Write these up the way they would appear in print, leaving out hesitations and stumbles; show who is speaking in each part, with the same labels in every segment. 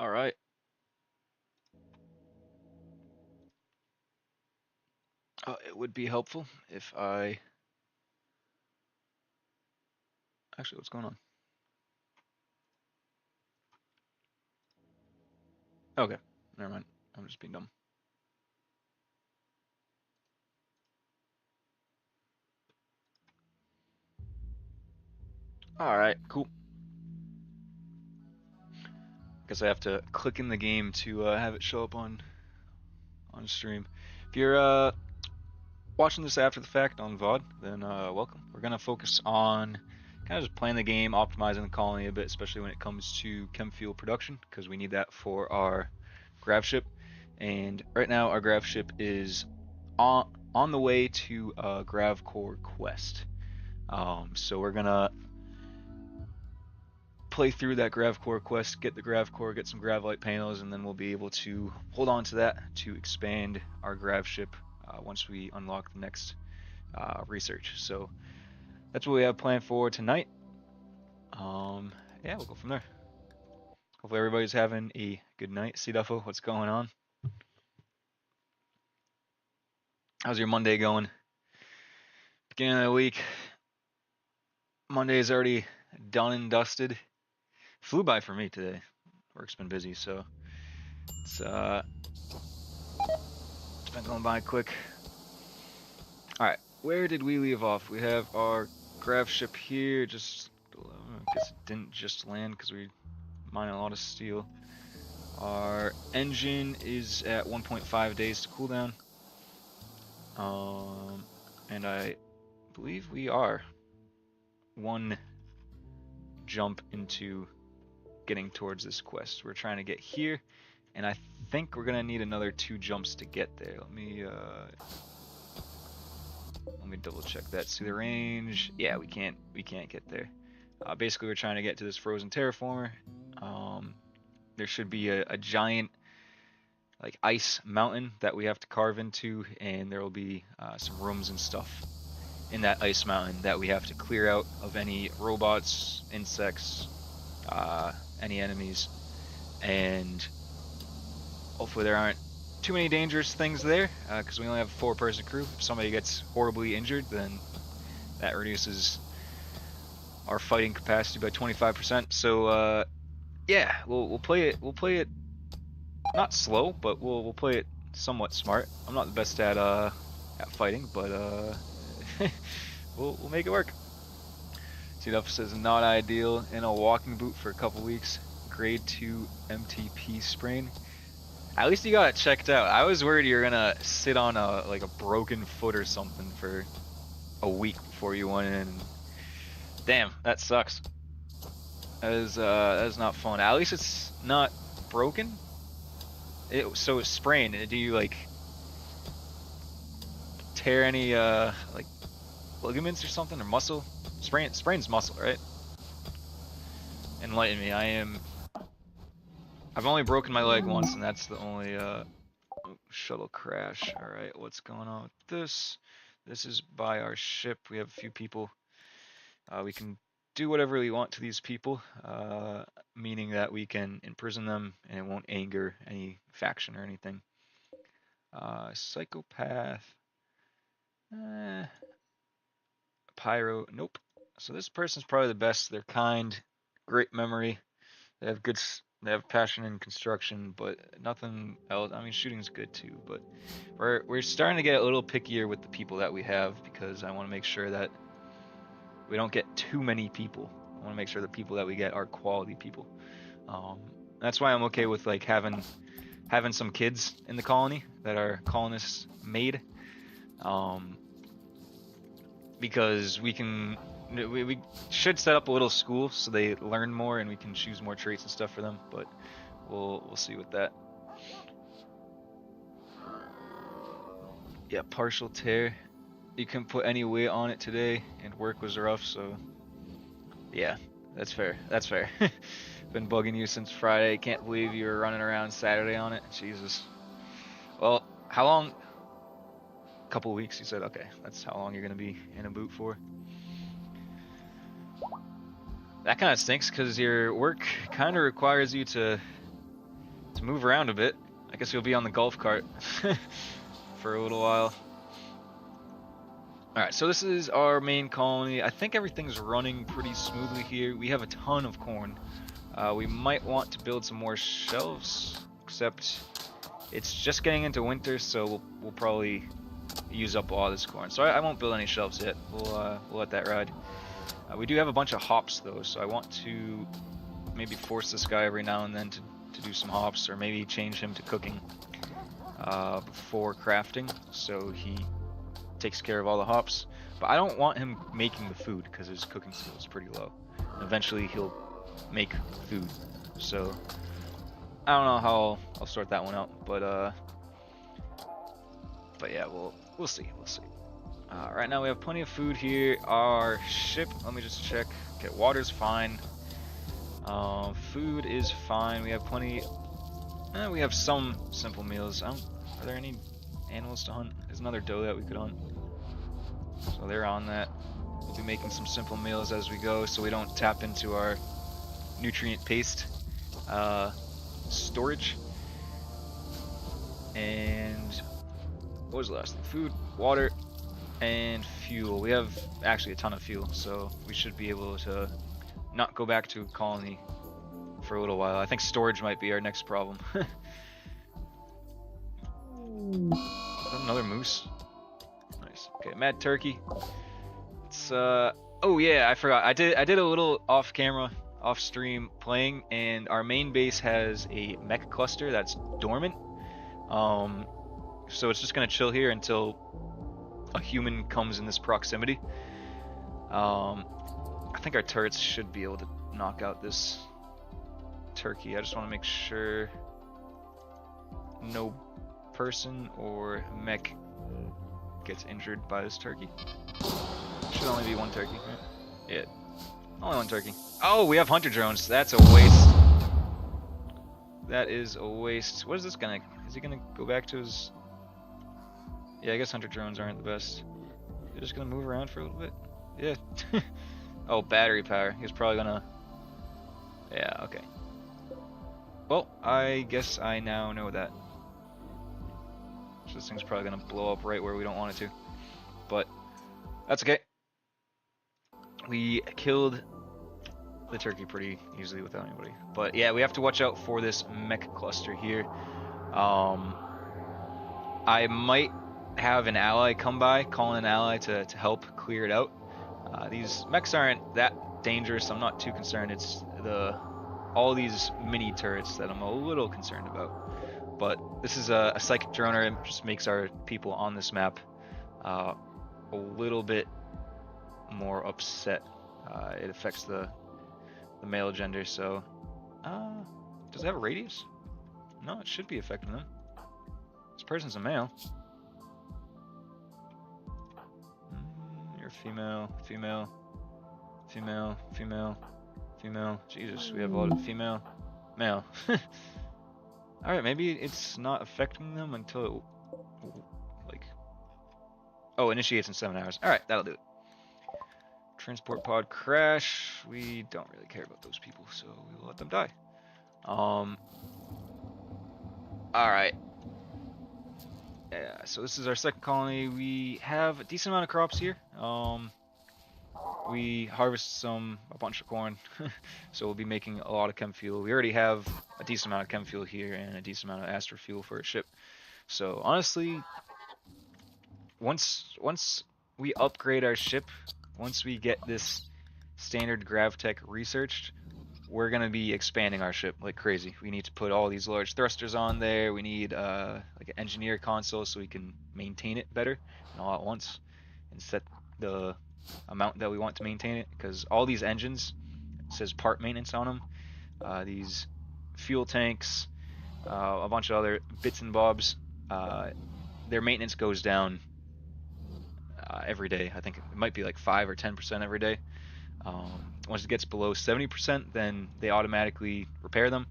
Speaker 1: All right. It would be helpful if I actually, what's going on? Okay, never mind. I'm just being dumb. All right, cool. Guess I have to click in the game to have it show up on stream. If you're watching this after the fact on VOD, then welcome. We're gonna focus on kind of just playing the game, optimizing the colony a bit, especially when it comes to chem fuel production, because we need that for our grav ship. And right now, our grav ship is on the way to a Gravcore quest. So we're gonna play through that Gravcore quest, get the Gravcore, get some gravlite panels, and then we'll be able to hold on to that to expand our grav ship once we unlock the next research. So that's what we have planned for tonight. Um, yeah, we'll go from there. Hopefully everybody's having a good night. C Duffo, what's going on? How's your Monday going? Beginning of the week. Monday is already done and dusted. Flew by for me today. Work's been busy, so it's been going by quick. All right, where did we leave off? We have our grav ship here. Just, I guess it didn't just land because we mined a lot of steel. Our engine is at 1.5 days to cooldown. And I believe we are one jump into getting towards this quest. We're trying to get here, and I think we're gonna need another 2 jumps to get there. Let me double check that. See the range? Yeah, we can't get there. Basically, we're trying to get to this frozen terraformer. There should be a giant like ice mountain that we have to carve into, and there will be some rooms and stuff in that ice mountain that we have to clear out of any robots, insects, any enemies, and hopefully there aren't too many dangerous things there, because we only have a 4-person crew. If somebody gets horribly injured, then that reduces our fighting capacity by 25%. So yeah, we'll play it. We'll play it not slow, but we'll play it somewhat smart. I'm not the best at fighting, but we'll make it work. Duff says not ideal in a walking boot for a couple weeks. Grade 2 MTP sprain. At least you got it checked out. I was worried you were gonna sit on a broken foot or something for a week before you went in. Damn, that sucks. That is not fun. At least it's not broken. So it's sprained. Do you like tear any like ligaments or something or muscle? Sprain's muscle, right? Enlighten me. I've only broken my leg once, and that's the only shuttle crash. All right, what's going on with this? This is by our ship. We have a few people. We can do whatever we want to these people, meaning that we can imprison them and it won't anger any faction or anything. Psychopath. Pyro. Nope. So this person's probably the best. They're kind, great memory. They have good. They have passion in construction, but nothing else. I mean, shooting's good too, but we're starting to get a little pickier with the people that we have because I want to make sure that we don't get too many people. I want to make sure the people that we get are quality people. That's why I'm okay with like having some kids in the colony that are colonists made, because we should set up a little school so they learn more and we can choose more traits and stuff for them. But we'll see with that. Yeah, partial tear. You couldn't put any weight on it today, and work was rough, so yeah, that's fair. That's fair. Been bugging you since Friday. Can't believe you were running around Saturday on it. Jesus. Well, how long? A couple of weeks, you said. Okay, that's how long you're gonna be in a boot for. That kind of stinks because your work kind of requires you to to move around a bit. I guess he'll be on the golf cart for a little while. Alright, so this is our main colony. I think everything's running pretty smoothly here. We have a ton of corn. We might want to build some more shelves, except it's just getting into winter, so we'll probably use up all this corn. So I won't build any shelves yet. We'll let that ride. We do have a bunch of hops though, so I want to maybe force this guy every now and then to do some hops, or maybe change him to cooking before crafting, so he takes care of all the hops. But I don't want him making the food because his cooking skill is pretty low. And eventually he'll make food. So I don't know how I'll sort that one out, but yeah, we'll see. Right now we have plenty of food here. Our ship, let me just check. Okay, water's fine. Food is fine. We have plenty. We have some simple meals. Are there any animals to hunt? There's another doe that we could hunt. So they're on that. We'll be making some simple meals as we go, so we don't tap into our nutrient paste storage. And what was the last thing? Food, water, and fuel. We have actually a ton of fuel, so we should be able to not go back to a colony for a little while. I think storage might be our next problem. Another moose. Nice. Okay, mad turkey. It's oh yeah, I forgot. I did a little off camera, off stream playing, and our main base has a mech cluster that's dormant. So it's just gonna chill here until a human comes in this proximity. I think our turrets should be able to knock out this turkey. I just want to make sure no person or mech gets injured by this turkey. Should only be one turkey, right? Yeah, only one turkey. Oh, we have hunter drones. That's a waste. That is a waste. What is this gonna? Is he gonna go back to his? Yeah, I guess hunter drones aren't the best. They're just gonna move around for a little bit. Yeah. Oh, battery power. He's probably gonna. Yeah. Okay. Well, I guess I now know that. So this thing's probably gonna blow up right where we don't want it to. But that's okay. We killed the turkey pretty easily without anybody. But yeah, we have to watch out for this mech cluster here. I might have an ally come by, call in an ally to help clear it out. These mechs aren't that dangerous. I'm not too concerned. It's all these mini turrets that I'm a little concerned about. But this is a psychic droner. It just makes our people on this map a little bit more upset. It affects the male gender. So does it have a radius? No, it should be affecting them. This person's a male. You're female, female, female, female, female. Jesus, we have a lot of female, male. Alright, maybe it's not affecting them until it, like... Oh, initiates in 7 hours. Alright, that'll do it. Transport pod crash. We don't really care about those people, so we will let them die. Alright. Yeah, so this is our second colony. We have a decent amount of crops here. We harvest a bunch of corn, so we'll be making a lot of chem fuel. We already have a decent amount of chem fuel here and a decent amount of astro fuel for a ship. So honestly, once we upgrade our ship, once we get this standard gravtech researched, we're gonna be expanding our ship like crazy. We need to put all these large thrusters on there. We need like an engineer console so we can maintain it better and all at once and set the amount that we want to maintain it, because all these engines, it says part maintenance on them. These fuel tanks, a bunch of other bits and bobs, their maintenance goes down every day. I think it might be like 5 or 10% every day. Once it gets below 70%, then they automatically repair them.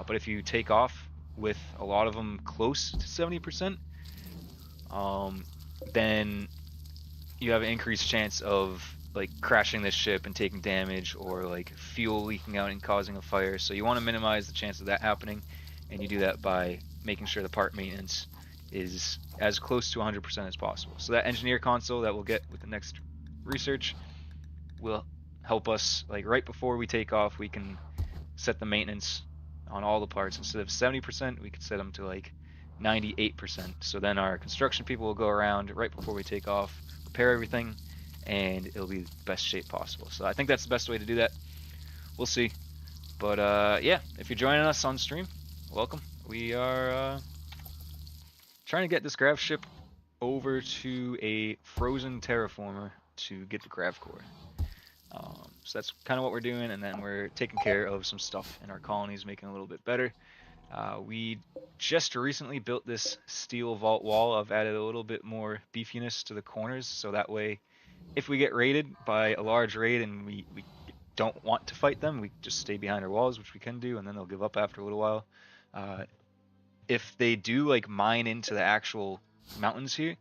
Speaker 1: But if you take off with a lot of them close to 70%, then you have an increased chance of like crashing this ship and taking damage, or like fuel leaking out and causing a fire. So you want to minimize the chance of that happening, and you do that by making sure the part maintenance is as close to 100% as possible. So that engineer console that we'll get with the next research will help us, like right before we take off, we can set the maintenance on all the parts. Instead of 70%, we could set them to like 98%. So then our construction people will go around right before we take off, repair everything, and it'll be the best shape possible. So I think that's the best way to do that. We'll see. But yeah, if you're joining us on stream, welcome. We are trying to get this grav ship over to a frozen terraformer to get the Gravcore. So that's kind of what we're doing, and then we're taking care of some stuff in our colonies, making it a little bit better. We just recently built this steel vault wall. I've added a little bit more beefiness to the corners, so that way, if we get raided by a large raid and we don't want to fight them, we just stay behind our walls, which we can do, and then they'll give up after a little while. If they do like mine into the actual mountains here,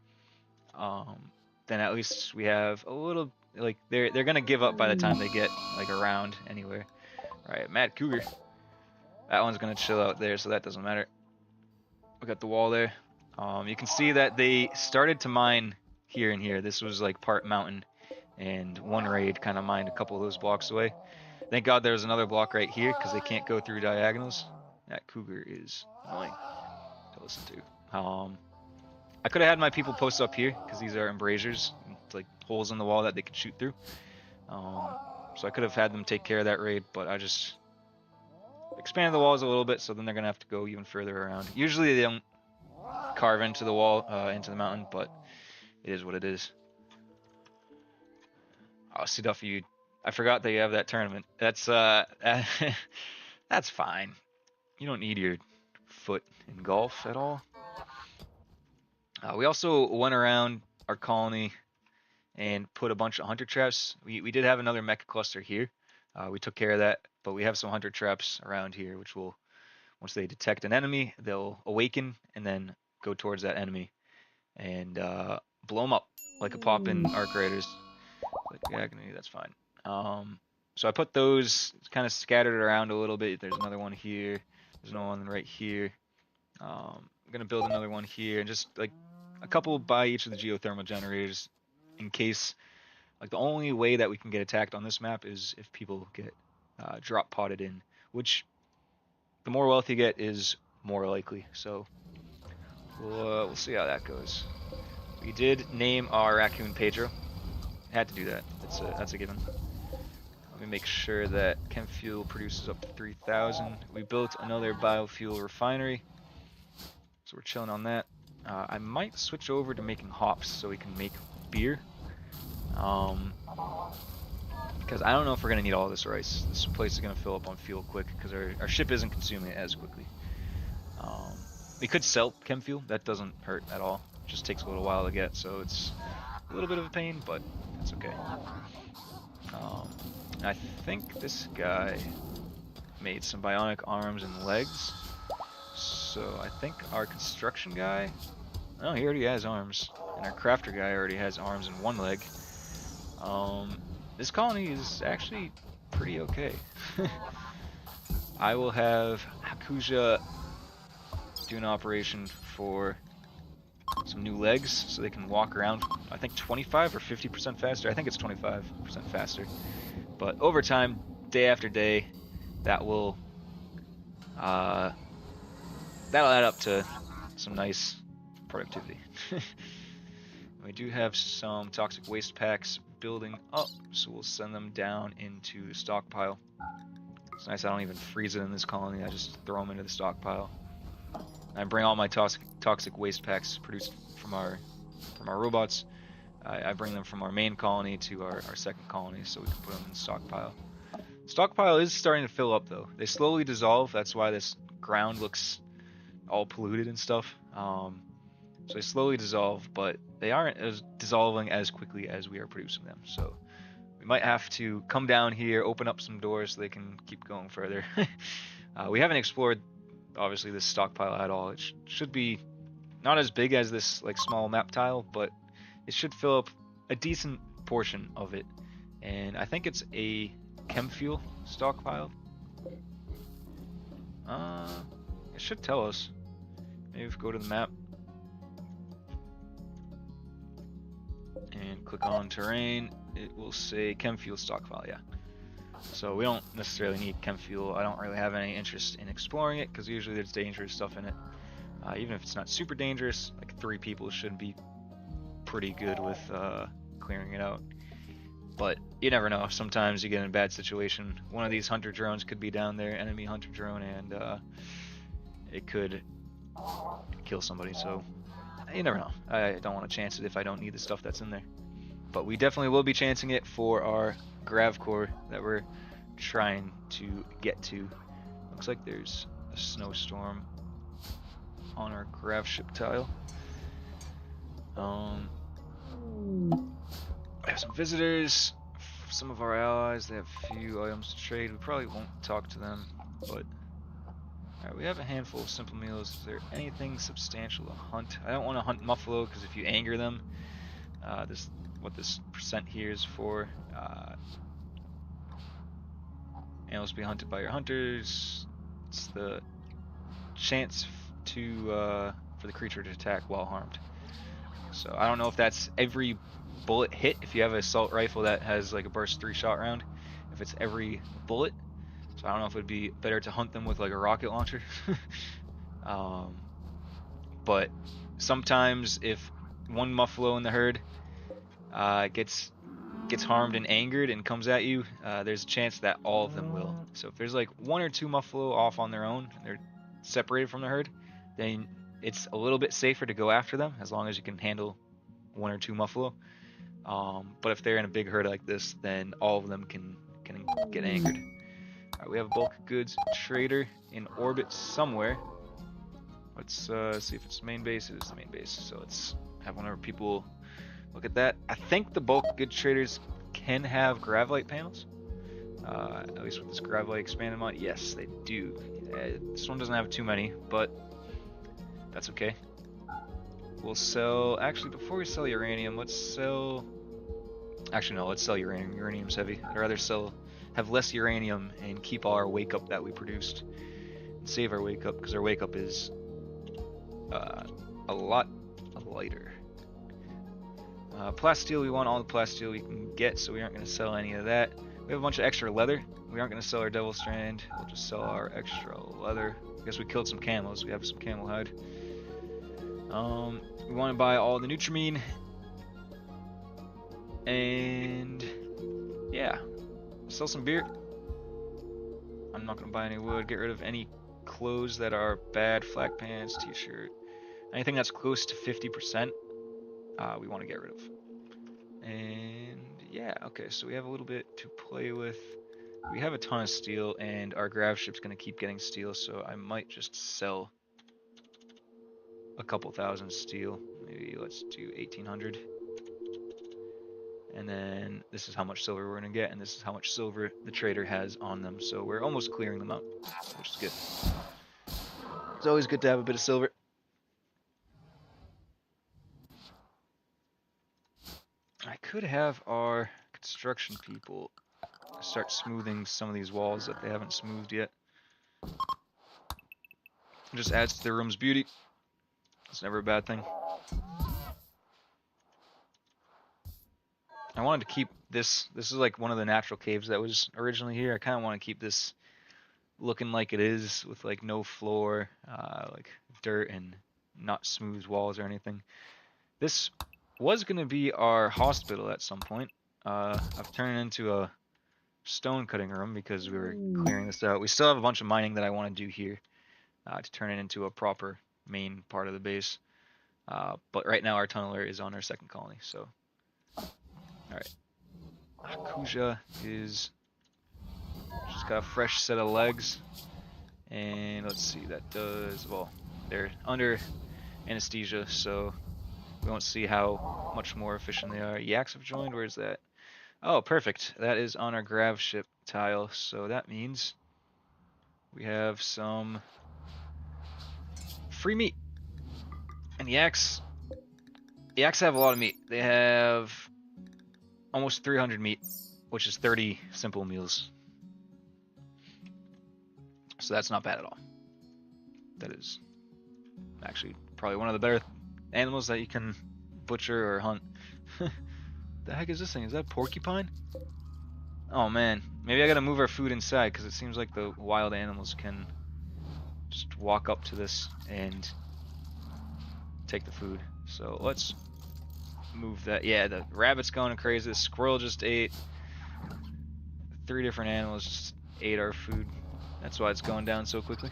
Speaker 1: then at least we have a little, like they're gonna give up by the time they get like around anywhere. All right, Mad Cougar. That one's gonna chill out there, so that doesn't matter. We got the wall there. You can see that they started to mine here and here. This was like part mountain, and one raid kind of mined a couple of those blocks away. Thank God there's another block right here because they can't go through diagonals. That cougar is annoying to listen to. I could have had my people post up here because these are embrasures, like holes in the wall that they could shoot through. So I could have had them take care of that raid, but I just expanded the walls a little bit, so then they're gonna have to go even further around. Usually they don't carve into the wall, into the mountain, but it is what it is. Oh, see, Duffy, I forgot that you have that tournament. That's that's fine. You don't need your foot in golf at all. We also went around our colony and put a bunch of hunter traps. We did have another mecha cluster here. We took care of that, but we have some hunter traps around here, which will, once they detect an enemy, they'll awaken and then go towards that enemy and blow them up like a pop in Arc Raiders. Like agony, that's fine. So I put those kind of scattered around a little bit. There's another one here. There's another one right here. I'm gonna build another one here, and just like a couple by each of the geothermal generators, in case. Like the only way that we can get attacked on this map is if people get drop potted in, which the more wealth you get is more likely. So we'll see how that goes. We did name our raccoon Pedro. Had to do that. That's a given. Let me make sure that chem fuel produces up to 3,000. We built another biofuel refinery, so we're chilling on that. I might switch over to making hops so we can make beer. Because I don't know if we're gonna need all this rice. This place is gonna fill up on fuel quick because our ship isn't consuming it as quickly. We could sell chem fuel. That doesn't hurt at all. It just takes a little while to get, so it's a little bit of a pain, but that's okay. I think this guy made some bionic arms and legs. So I think our construction guy, oh, he already has arms, and our crafter guy already has arms and one leg. This colony is actually pretty okay. I will have Hakuja do an operation for some new legs so they can walk around, I think 25 or 50% faster. I think it's 25% faster. But over time, day after day, that will that'll add up to some nice productivity. We do have some toxic waste packs building up, so we'll send them down into the stockpile. It's nice I don't even freeze it in this colony, I just throw them into the stockpile. I bring all my toxic waste packs produced from our robots. I bring them from our main colony to our second colony so we can put them in the stockpile. Stockpile is starting to fill up though. They slowly dissolve, that's why this ground looks all polluted and stuff. So they slowly dissolve, but they aren't as dissolving as quickly as we are producing them. So we might have to come down here, open up some doors so they can keep going further. We haven't explored, obviously, this stockpile at all. It should be not as big as this like small map tile, but it should fill up a decent portion of it. And I think it's a chem fuel stockpile. Yeah, it should tell us. Maybe if we go to the map and click on terrain, it will say chem fuel stockpile. Yeah. So we don't necessarily need chem fuel. I don't really have any interest in exploring it because usually there's dangerous stuff in it. Even if it's not super dangerous, like 3 people should be pretty good with clearing it out. But you never know. Sometimes you get in a bad situation. One of these hunter drones could be down there, enemy hunter drone, and it could kill somebody. So you never know. I don't want to chance it if I don't need the stuff that's in there. But we definitely will be chancing it for our Gravcore that we're trying to get to. Looks like there's a snowstorm on our grav ship tile. I have some visitors, some of our allies. They have a few items to trade. We probably won't talk to them, but alright, we have a handful of simple meals. Is there anything substantial to hunt? I don't want to hunt muffalo because if you anger them, what this percent here is for. Animals be hunted by your hunters. It's the chance to for the creature to attack while harmed. So I don't know if that's every bullet hit. If you have an assault rifle that has like a burst 3-shot round, if it's every bullet. So I don't know if it would be better to hunt them with like a rocket launcher. But sometimes if one muffalo in the herd gets harmed and angered and comes at you, there's a chance that all of them will. So if there's like 1 or 2 muffalo off on their own, and they're separated from the herd, then it's a little bit safer to go after them as long as you can handle 1 or 2 muffalo. But if they're in a big herd like this, then all of them can get angered. Alright, we have a bulk goods trader in orbit somewhere. Let's see if it's main base. It is the main base. So let's have one of our people look at that. I think the bulk goods traders can have gravlite panels. At least with this gravlite expanded mod. Yes, they do. This one doesn't have too many, but that's okay. We'll sell... Actually, before we sell uranium, let's sell... Actually, no, let's sell uranium. Uranium's heavy. I'd rather have less uranium and keep all our wake up that we produced. And save our wake up, because our wake up is a lot lighter. Plasteel, we want all the plasteel we can get, so we aren't going to sell any of that. We have a bunch of extra leather. We aren't going to sell our devil strand. We'll just sell our extra leather. I guess we killed some camels. We have some camel hide. We want to buy all the Nutrimine. And yeah, sell some beer. I'm not going to buy any wood. Get rid of any clothes that are bad. Flak pants, t-shirt. Anything that's close to 50%, we want to get rid of. And yeah, okay, so we have a little bit to play with. We have a ton of steel, and our grav ship's going to keep getting steel, so I might just sell a couple thousand steel. Maybe let's do 1,800. And then this is how much silver we're going to get, and this is how much silver the trader has on them. So we're almost clearing them out, which is good. It's always good to have a bit of silver. I could have our construction people start smoothing some of these walls that they haven't smoothed yet. It just adds to the room's beauty. It's never a bad thing. I wanted to keep this. This is like one of the natural caves that was originally here. I kind of want to keep this looking like it is, with like no floor, like dirt and not smooth walls or anything. This was going to be our hospital at some point. I've turned it into a stone cutting room because we were clearing this out. We still have a bunch of mining that I want to do here to turn it into a proper main part of the base. But right now our tunneler is on our second colony, so alright. Akuja is just got a fresh set of legs. And let's see, that does, well, they're under anesthesia, so we won't see how much more efficient they are. Yaks have joined, where's that? Oh, perfect. That is on our grav ship tile, so that means we have some free meat. And the yaks have a lot of meat. They have almost 300 meat, which is 30 simple meals. So that's not bad at all. That is actually probably one of the better animals that you can butcher or hunt. The heck is this thing? Is that a porcupine? Oh man, maybe I gotta move our food inside because it seems like the wild animals can just walk up to this and take the food. So let's move that. Yeah, the rabbit's going crazy. The squirrel just ate. 3 different animals just ate our food. That's why it's going down so quickly.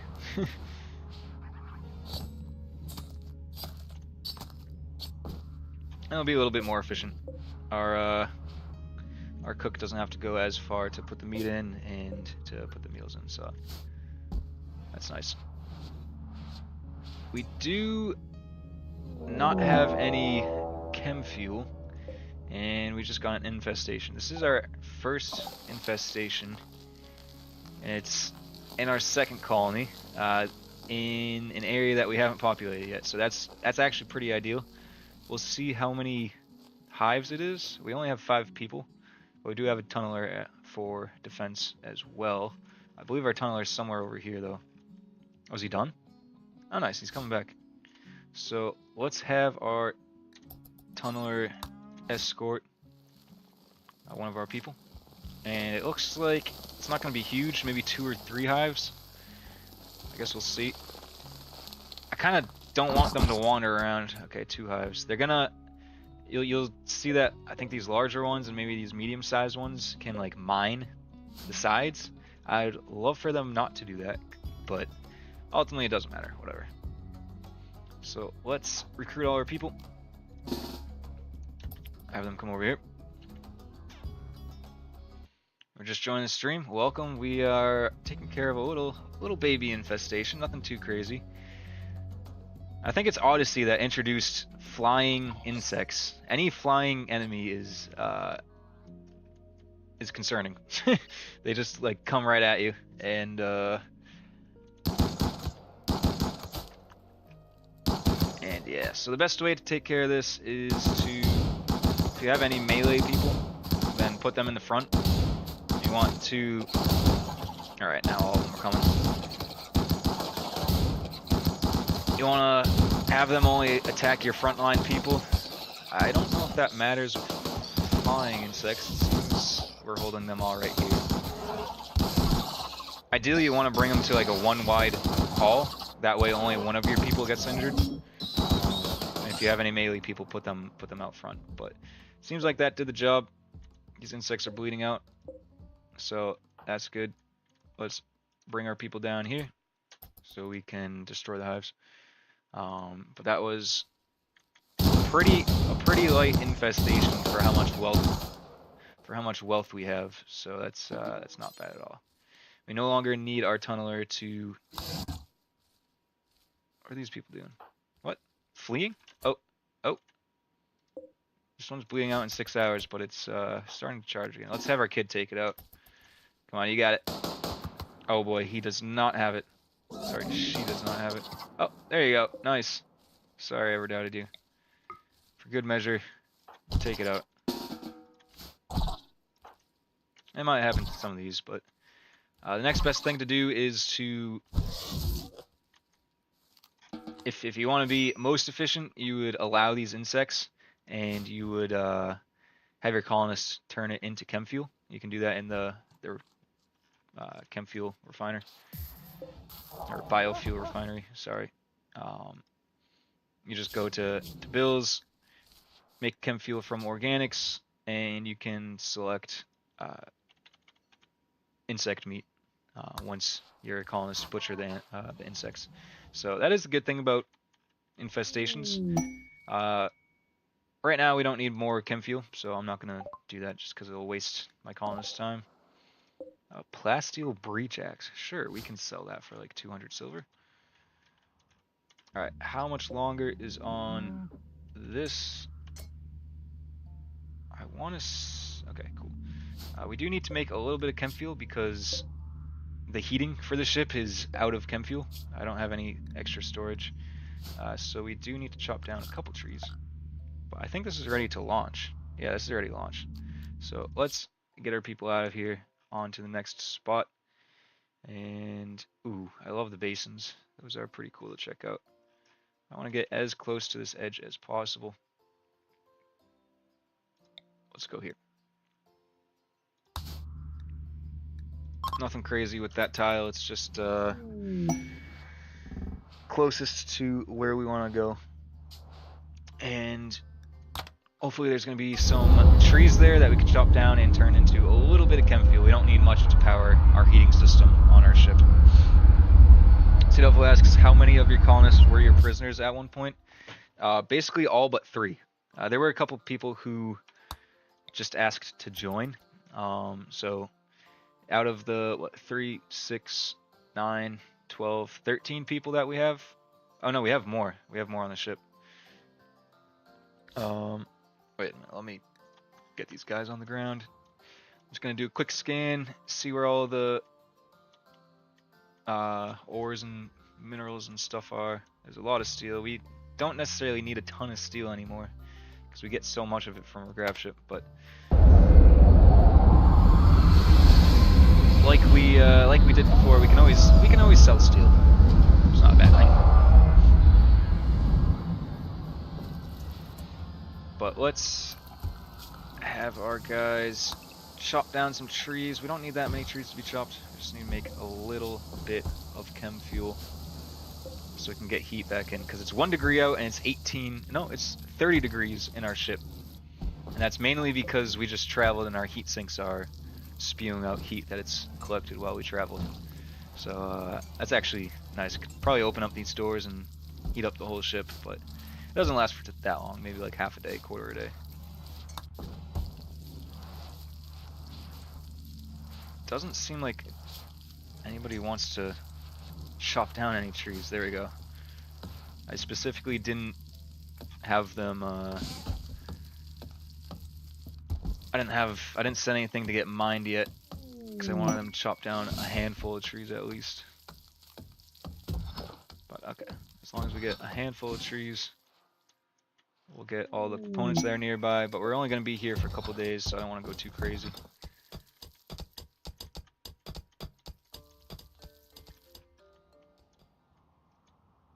Speaker 1: It'll be a little bit more efficient. Our cook doesn't have to go as far to put the meat in and to put the meals in, so that's nice. We do not have any chem fuel, and we just got an infestation. This is our first infestation, and it's in our second colony, in an area that we haven't populated yet. So that's actually pretty ideal. We'll see how many hives it is. We only have 5 people, but we do have a tunneler for defense as well. I believe our tunneler is somewhere over here, though. Oh, is he done? Oh, nice. He's coming back. So let's have our tunneler escort one of our people. And it looks like it's not going to be huge, maybe 2 or 3 hives. I guess we'll see. I kind of don't want them to wander around. Okay, 2 hives. They're gonna... You'll see that I think these larger ones and maybe these medium-sized ones can like mine the sides. I'd love for them not to do that, but ultimately it doesn't matter. Whatever. So let's recruit all our people. Have them come over here. We're just joining the stream. Welcome. We are taking care of a little baby infestation. Nothing too crazy. I think it's Odyssey that introduced flying insects. Any flying enemy is concerning. They just like come right at you, and yeah. So the best way to take care of this is to, if you have any melee people, then put them in the front. You want to. All right, now all of them are coming. You want to have them only attack your frontline people. I don't know if that matters with flying insects, since we're holding them all right here. Ideally, you want to bring them to like a 1-wide hall. That way, only one of your people gets injured. And if you have any melee people, put them out front. But it seems like that did the job. These insects are bleeding out, so that's good. Let's bring our people down here so we can destroy the hives. But that was a pretty light infestation for how much wealth we have. So that's not bad at all. We no longer need our tunneler to. What are these people doing? What? Fleeing? Oh. This one's bleeding out in 6 hours, but it's starting to charge again. Let's have our kid take it out. Come on, you got it. Oh boy, he does not have it. Sorry, she does not have it. Oh, there you go. Nice. Sorry I ever doubted you. For good measure, take it out. It might happen to some of these, but the next best thing to do is to... If you want to be most efficient, you would allow these insects, and you would have your colonists turn it into chem fuel. You can do that in the chem fuel refiner. Or biofuel refinery, sorry. You just go to bills, make chem fuel from organics, and you can select insect meat once your colonists butcher the insects. So that is the good thing about infestations. Right now we don't need more chem fuel, so I'm not going to do that just because it'll waste my colonists' time. Plasteel breach axe. Sure, we can sell that for like 200 silver. Alright, how much longer is on this? I want to... Okay, cool. We do need to make a little bit of chem fuel because the heating for the ship is out of chem fuel. I don't have any extra storage. So we do need to chop down a couple trees. But I think this is ready to launch. Yeah, this is ready to launch. So let's get our people out of here. On to the next spot. And ooh, I love the basins. Those are pretty cool to check out. I want to get as close to this edge as possible. Let's go here. Nothing crazy with that tile. It's just closest to where we want to go. And hopefully there's going to be some trees there that we can chop down and turn into a little bit of chem fuel. We don't need much to power our heating system on our ship. Sidolfo asks, how many of your colonists were your prisoners at one point? Basically all but 3. There were a couple people who just asked to join. So out of the 3, 6, 9, 12, 13 people that we have. Oh no, we have more. We have more on the ship. Wait a minute, let me get these guys on the ground. I'm just gonna do a quick scan, see where all the ores and minerals and stuff are. There's a lot of steel. We don't necessarily need a ton of steel anymore because we get so much of it from our grav ship, but like we did before, we can always sell steel. It's not a bad thing. But let's have our guys chop down some trees. We don't need that many trees to be chopped. We just need to make a little bit of chem fuel so we can get heat back in, because it's 1 degree out and it's 30 degrees in our ship. And that's mainly because we just traveled and our heat sinks are spewing out heat that it's collected while we traveled. So that's actually nice. Could probably open up these doors and heat up the whole ship, but it doesn't last for that long. Maybe like half a day, quarter a day. Doesn't seem like anybody wants to chop down any trees. There we go. I specifically didn't have them I didn't set anything to get mined yet because I wanted them to chop down a handful of trees at least. But okay, as long as we get a handful of trees, we'll get all the components there nearby. But we're only going to be here for a couple days, so I don't want to go too crazy.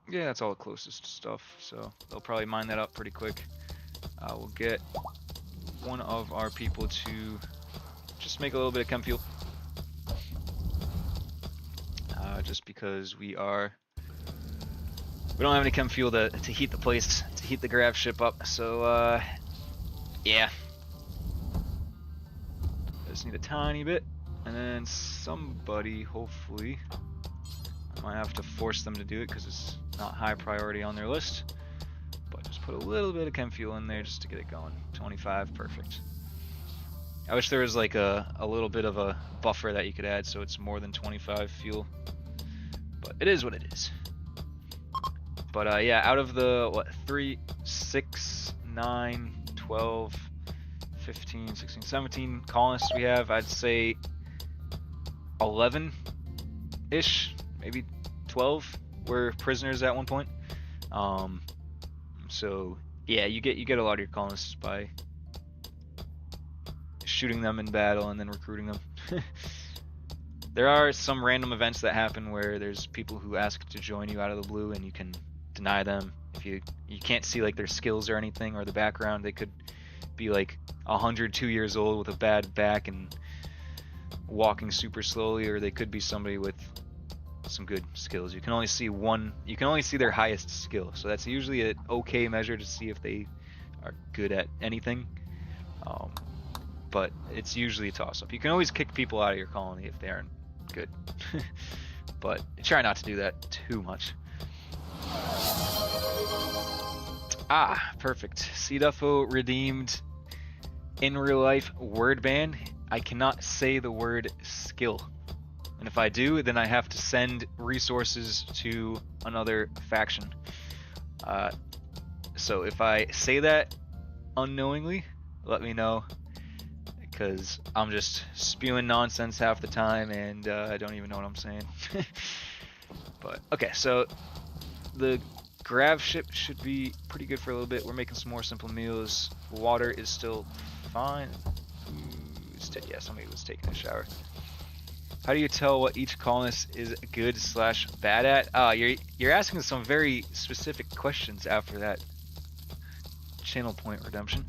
Speaker 1: Yeah, that's all the closest stuff, so they'll probably mine that up pretty quick. We'll get one of our people to just make a little bit of chem fuel. Just because we don't have any chem fuel to heat the place, to heat the grav ship up, so yeah. Just need a tiny bit, and then somebody, hopefully, I might have to force them to do it because it's not high priority on their list, but just put a little bit of chem fuel in there just to get it going. 25, perfect. I wish there was like a little bit of a buffer that you could add so it's more than 25 fuel, but it is what it is. But yeah, out of the 3, 6, 9, 12, 15, 16, 17 colonists we have, I'd say 11-ish, maybe 12 were prisoners at one point. So yeah, you get a lot of your colonists by shooting them in battle and then recruiting them. There are some random events that happen where there's people who ask to join you out of the blue and you can deny them if you can't see like their skills or anything or the background. They could be like 102 years old with a bad back and walking super slowly, or they could be somebody with some good skills. You can only see their highest skill, so that's usually an okay measure to see if they are good at anything. But it's usually a toss-up. You can always kick people out of your colony if they aren't good. But try not to do that too much. Perfect. Sidolfo redeemed in real life word ban. I cannot say the word skill. And if I do, then I have to send resources to another faction. So if I say that unknowingly, let me know, because I'm just spewing nonsense half the time and I don't even know what I'm saying. But okay, so the grav ship should be pretty good for a little bit. We're making some more simple meals. Water is still fine. Yeah, somebody was taking a shower. How do you tell what each colonist is good slash bad at? You're asking some very specific questions after that channel point redemption.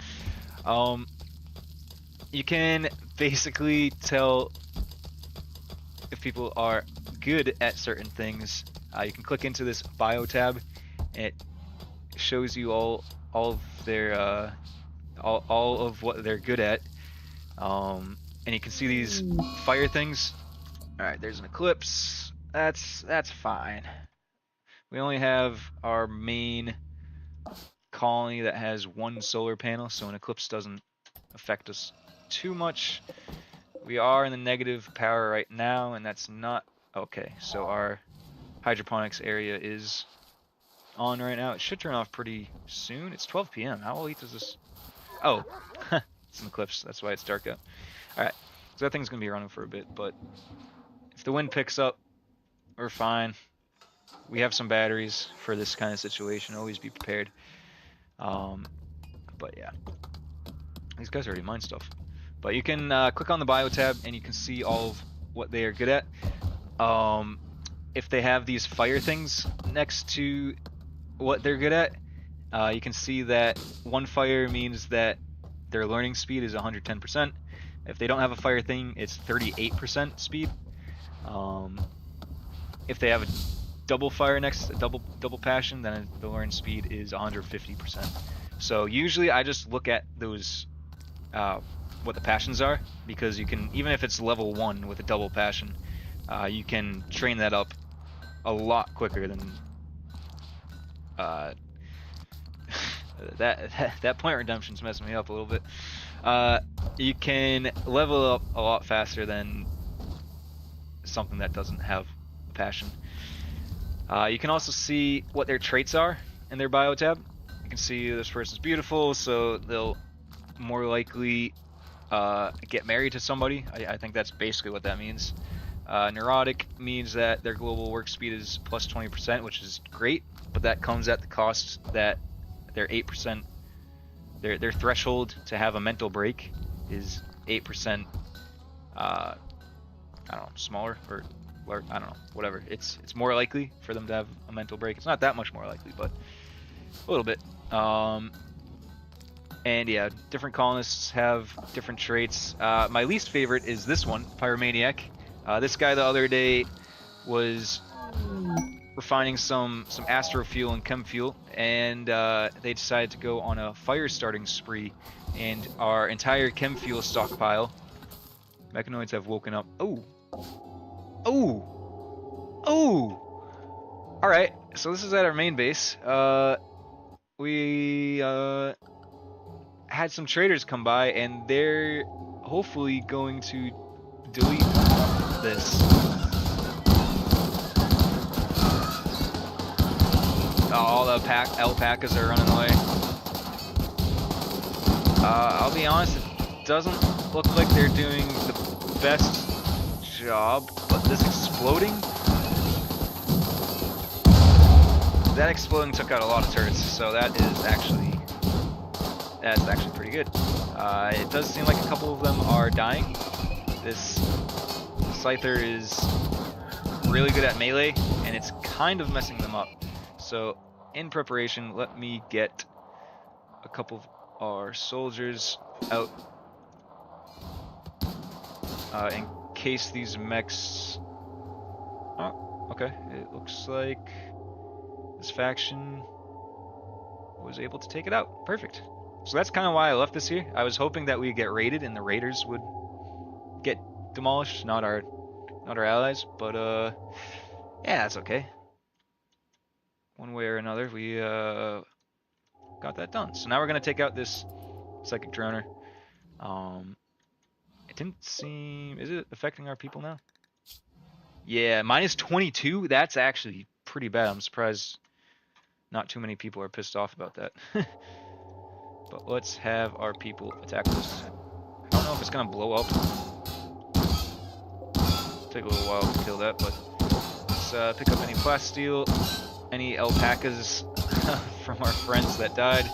Speaker 1: You can basically tell if people are good at certain things. You can click into this bio tab, and it shows you all of their all of what they're good at. And you can see these fire things. All right, there's an eclipse. That's fine. We only have our main colony that has one solar panel, so an eclipse doesn't affect us too much. We are in the negative power right now, and that's not okay. So our hydroponics area is on right now. It should turn off pretty soon. It's 12 p.m. How late does this? Oh, it's an eclipse. That's why it's dark out. All right, so that thing's gonna be running for a bit, but if the wind picks up, we're fine. We have some batteries for this kind of situation. Always be prepared. But yeah, these guys already mine stuff. But you can click on the bio tab and you can see all of what they are good at. If they have these fire things next to what they're good at, you can see that one fire means that their learning speed is 110%. If they don't have a fire thing, it's 38% speed. If they have a double fire next to double passion, then the learn speed is 150%. So usually I just look at those what the passions are, because you can, even if it's level 1 with a double passion, you can train that up a lot quicker than that point redemption's messing me up a little bit. You can level up a lot faster than something that doesn't have a passion. You can also see what their traits are in their bio tab. You can see this person's beautiful, so they'll more likely get married to somebody. I think that's basically what that means. Neurotic means that their global work speed is plus 20%, which is great, but that comes at the cost that their 8%, their threshold to have a mental break is 8%. I don't know, smaller or I don't know, whatever. It's more likely for them to have a mental break. It's not that much more likely, but a little bit. And yeah, different colonists have different traits. My least favorite is this one, Pyromaniac. This guy the other day was refining some astrofuel and chem fuel, and they decided to go on a fire starting spree, and our entire chem fuel stockpile. Mechanoids have woken up. Oh! Alright, so this is at our main base. We had some traders come by, and they're hopefully going to delete this. All the alpacas are running away. I'll be honest, it doesn't look like they're doing the best job, but this exploding, that exploding took out a lot of turrets, so that's actually pretty good. It does seem like a couple of them are dying. This Scyther is really good at melee, and it's kind of messing them up. So in preparation, let me get a couple of our soldiers out in case these mechs... Oh, okay. It looks like this faction was able to take it out. Perfect. So that's kind of why I left this here. I was hoping that we'd get raided and the raiders would get demolished, not our allies. But yeah, that's okay. One way or another, we got that done. So now we're gonna take out this psychic droner. It didn't seem... Is it affecting our people now? Yeah, minus 22. That's actually pretty bad. I'm surprised not too many people are pissed off about that. But let's have our people attack this. I don't know if it's gonna blow up. Take a little while to kill that, but let's pick up any plasteel, any alpacas from our friends that died.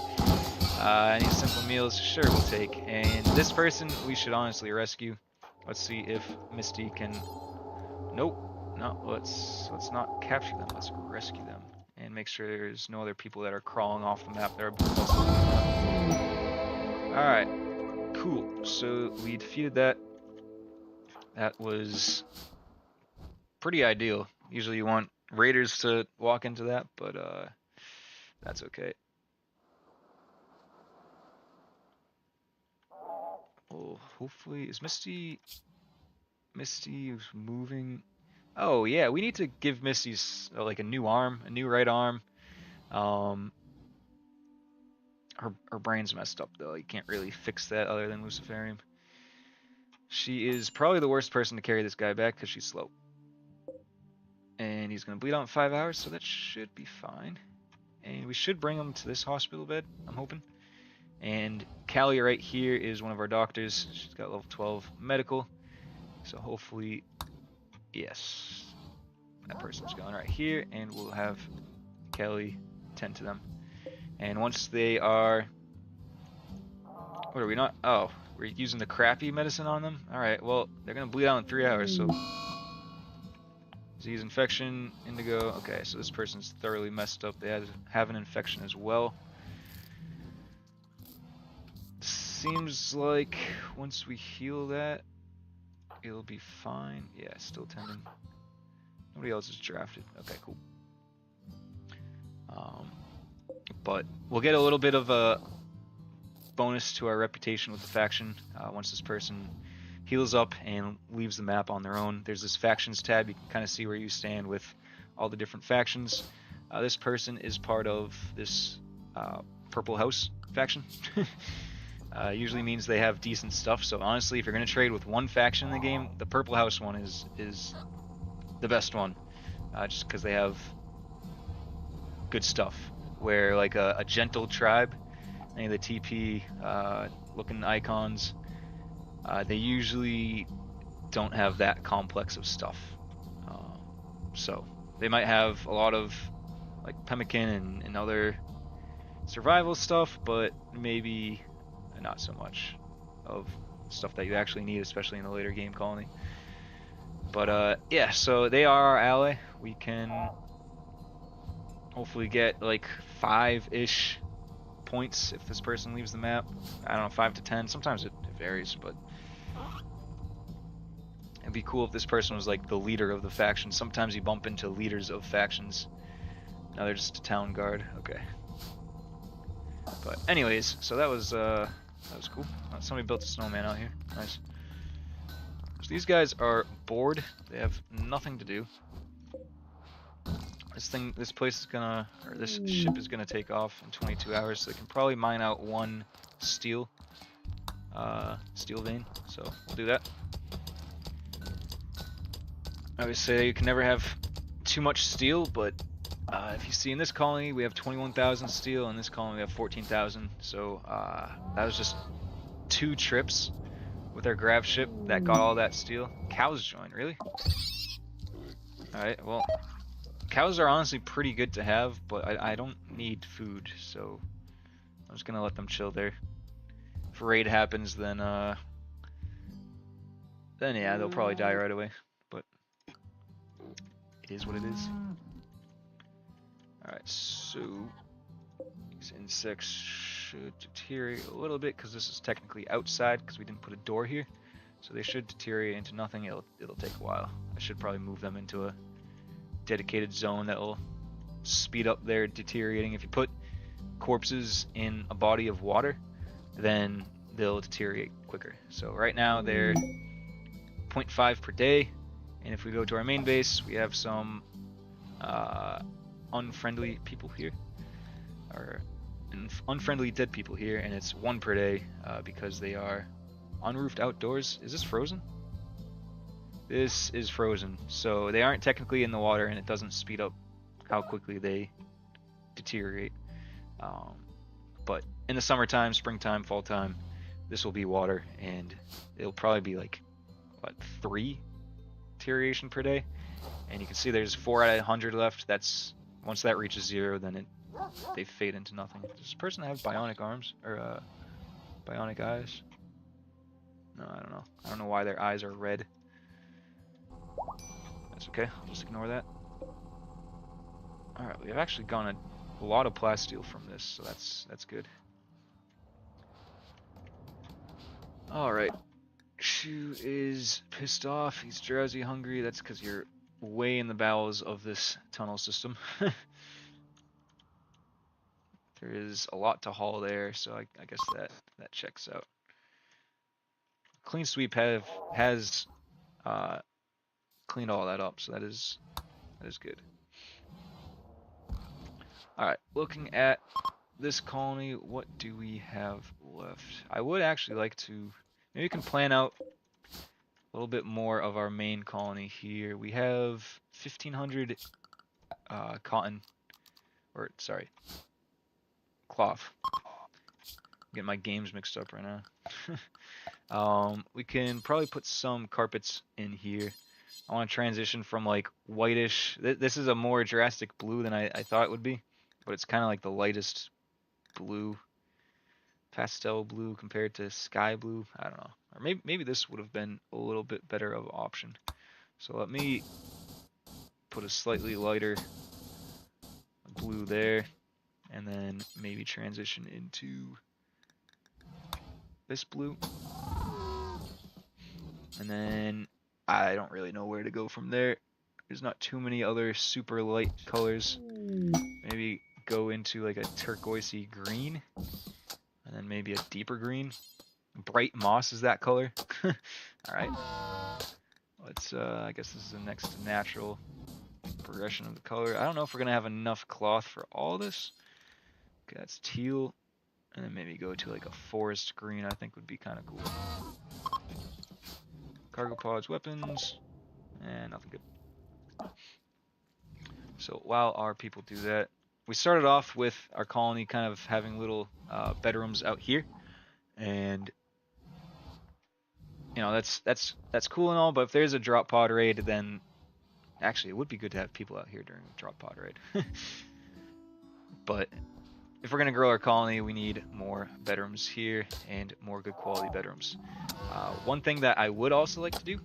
Speaker 1: Any simple meals, sure, we'll take. And this person we should honestly rescue. Let's see if Misty can Nope. No, let's not capture them. Let's rescue them and make sure there's no other people that are crawling off the map that are busting through the map. All right, cool. So we defeated that. That was pretty ideal. Usually you want raiders to walk into that, but that's okay. Well, hopefully, is Misty moving? Oh yeah, we need to give Misty's like a new arm, a new right arm. Um, her brain's messed up though. You can't really fix that other than Luciferium. She is probably the worst person to carry this guy back because she's slow. And he's gonna bleed out in 5 hours, so that should be fine. And we should bring him to this hospital bed, I'm hoping. And Callie right here is one of our doctors. She's got level 12 medical. So hopefully, yes, that person's going right here, and we'll have Kelly tend to them. And once they are, what are we not? Oh, we're using the crappy medicine on them. All right, well they're gonna bleed out in 3 hours. So disease, infection, indigo. Okay, so this person's thoroughly messed up. They have an infection as well. Seems like once we heal that, it'll be fine. Yeah, still tending. Nobody else is drafted. Okay, cool. But we'll get a little bit of a bonus to our reputation with the faction once this person heals up and leaves the map on their own. There's this factions tab. You can kind of see where you stand with all the different factions. This person is part of this Purple House faction. Usually means they have decent stuff. So honestly, if you're going to trade with one faction in the game, the Purple House one is the best one, just because they have good stuff. Where like a gentle tribe, any of the TP looking icons, they usually don't have that complex of stuff. So they might have a lot of like pemmican and other survival stuff, but maybe not so much of stuff that you actually need, especially in the later game colony. But yeah, so they are our ally. We can hopefully get like 5-ish points if this person leaves the map. I don't know, 5 to 10. Sometimes it varies, but it'd be cool if this person was like the leader of the faction. Sometimes you bump into leaders of factions. Now they're just a town guard. Okay. But anyways, so that was cool. Somebody built a snowman out here. Nice. So these guys are bored. They have nothing to do. This place is gonna, or this ship is gonna take off in 22 hours. So they can probably mine out one steel vein. So we'll do that. I always say you can never have too much steel, but if you see in this colony we have 21,000 steel, in this colony we have 14,000. So that was just 2 trips with our grav ship that got all that steel. Cows join, really? Alright, well, cows are honestly pretty good to have, but I don't need food, so I'm just gonna let them chill there. If a raid happens, then yeah, they'll probably die right away. But it is what it is. Alright, so these insects should deteriorate a little bit because this is technically outside because we didn't put a door here. So they should deteriorate into nothing. It'll take a while. I should probably move them into a dedicated zone that will speed up their deteriorating. If you put corpses in a body of water, then they'll deteriorate quicker. So right now they're 0.5 per day, and if we go to our main base, we have some unfriendly people here, or unfriendly dead people here, and it's 1 per day because they are unroofed outdoors. Is this frozen? This is frozen, so they aren't technically in the water, and it doesn't speed up how quickly they deteriorate. But in the summertime, springtime, fall time, this will be water, and it'll probably be like, what, 3 deterioration per day? And you can see there's 4 out of 100 left. That's, once that reaches 0, then they fade into nothing. Does this person have bionic arms, or bionic eyes? No, I don't know. I don't know why their eyes are red. okay. I'll just ignore that. Alright, we have actually gotten a lot of plasteel from this, so that's good. Alright. Shu is pissed off. He's drowsy, hungry. That's because you're way in the bowels of this tunnel system. There is a lot to haul there, so I guess that checks out. Clean sweep has cleaned all that up, so that is good. Alright, looking at this colony, what do we have left? I would actually like to, maybe we can plan out a little bit more of our main colony here. We have 1,500 cotton, or sorry, cloth. I'm getting my games mixed up right now. We can probably put some carpets in here. I want to transition from like whitish. This is a more drastic blue than I thought it would be, but it's kind of like the lightest blue, pastel blue compared to sky blue. I don't know. Or maybe this would have been a little bit better of an option. So let me put a slightly lighter blue there, and then maybe transition into this blue. And then I don't really know where to go from there. There's not too many other super light colors. Maybe go into like a turquoisey green, and then maybe a deeper green. Bright moss is that color. Alright. Let's, I guess this is the next natural progression of the color. I don't know if we're going to have enough cloth for all this. Okay, that's teal. And then maybe go to like a forest green, I think would be kind of cool. Cargo pods, weapons, and nothing good. So while our people do that, we started off with our colony kind of having little bedrooms out here, and you know that's cool and all. But if there's a drop pod raid, then actually it would be good to have people out here during a drop pod raid. But if we're gonna grow our colony, we need more bedrooms here and more good quality bedrooms. One thing that I would also like to do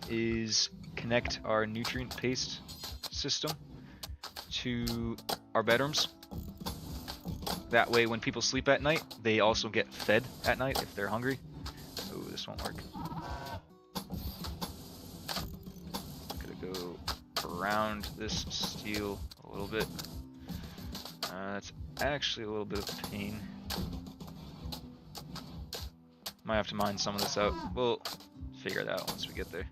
Speaker 1: is connect our nutrient paste system to our bedrooms. That way when people sleep at night, they also get fed at night if they're hungry. Oh, this won't work. Gotta go around this steel a little bit. That's actually a little bit of a pain. Might have to mine some of this out. We'll figure it out once we get there.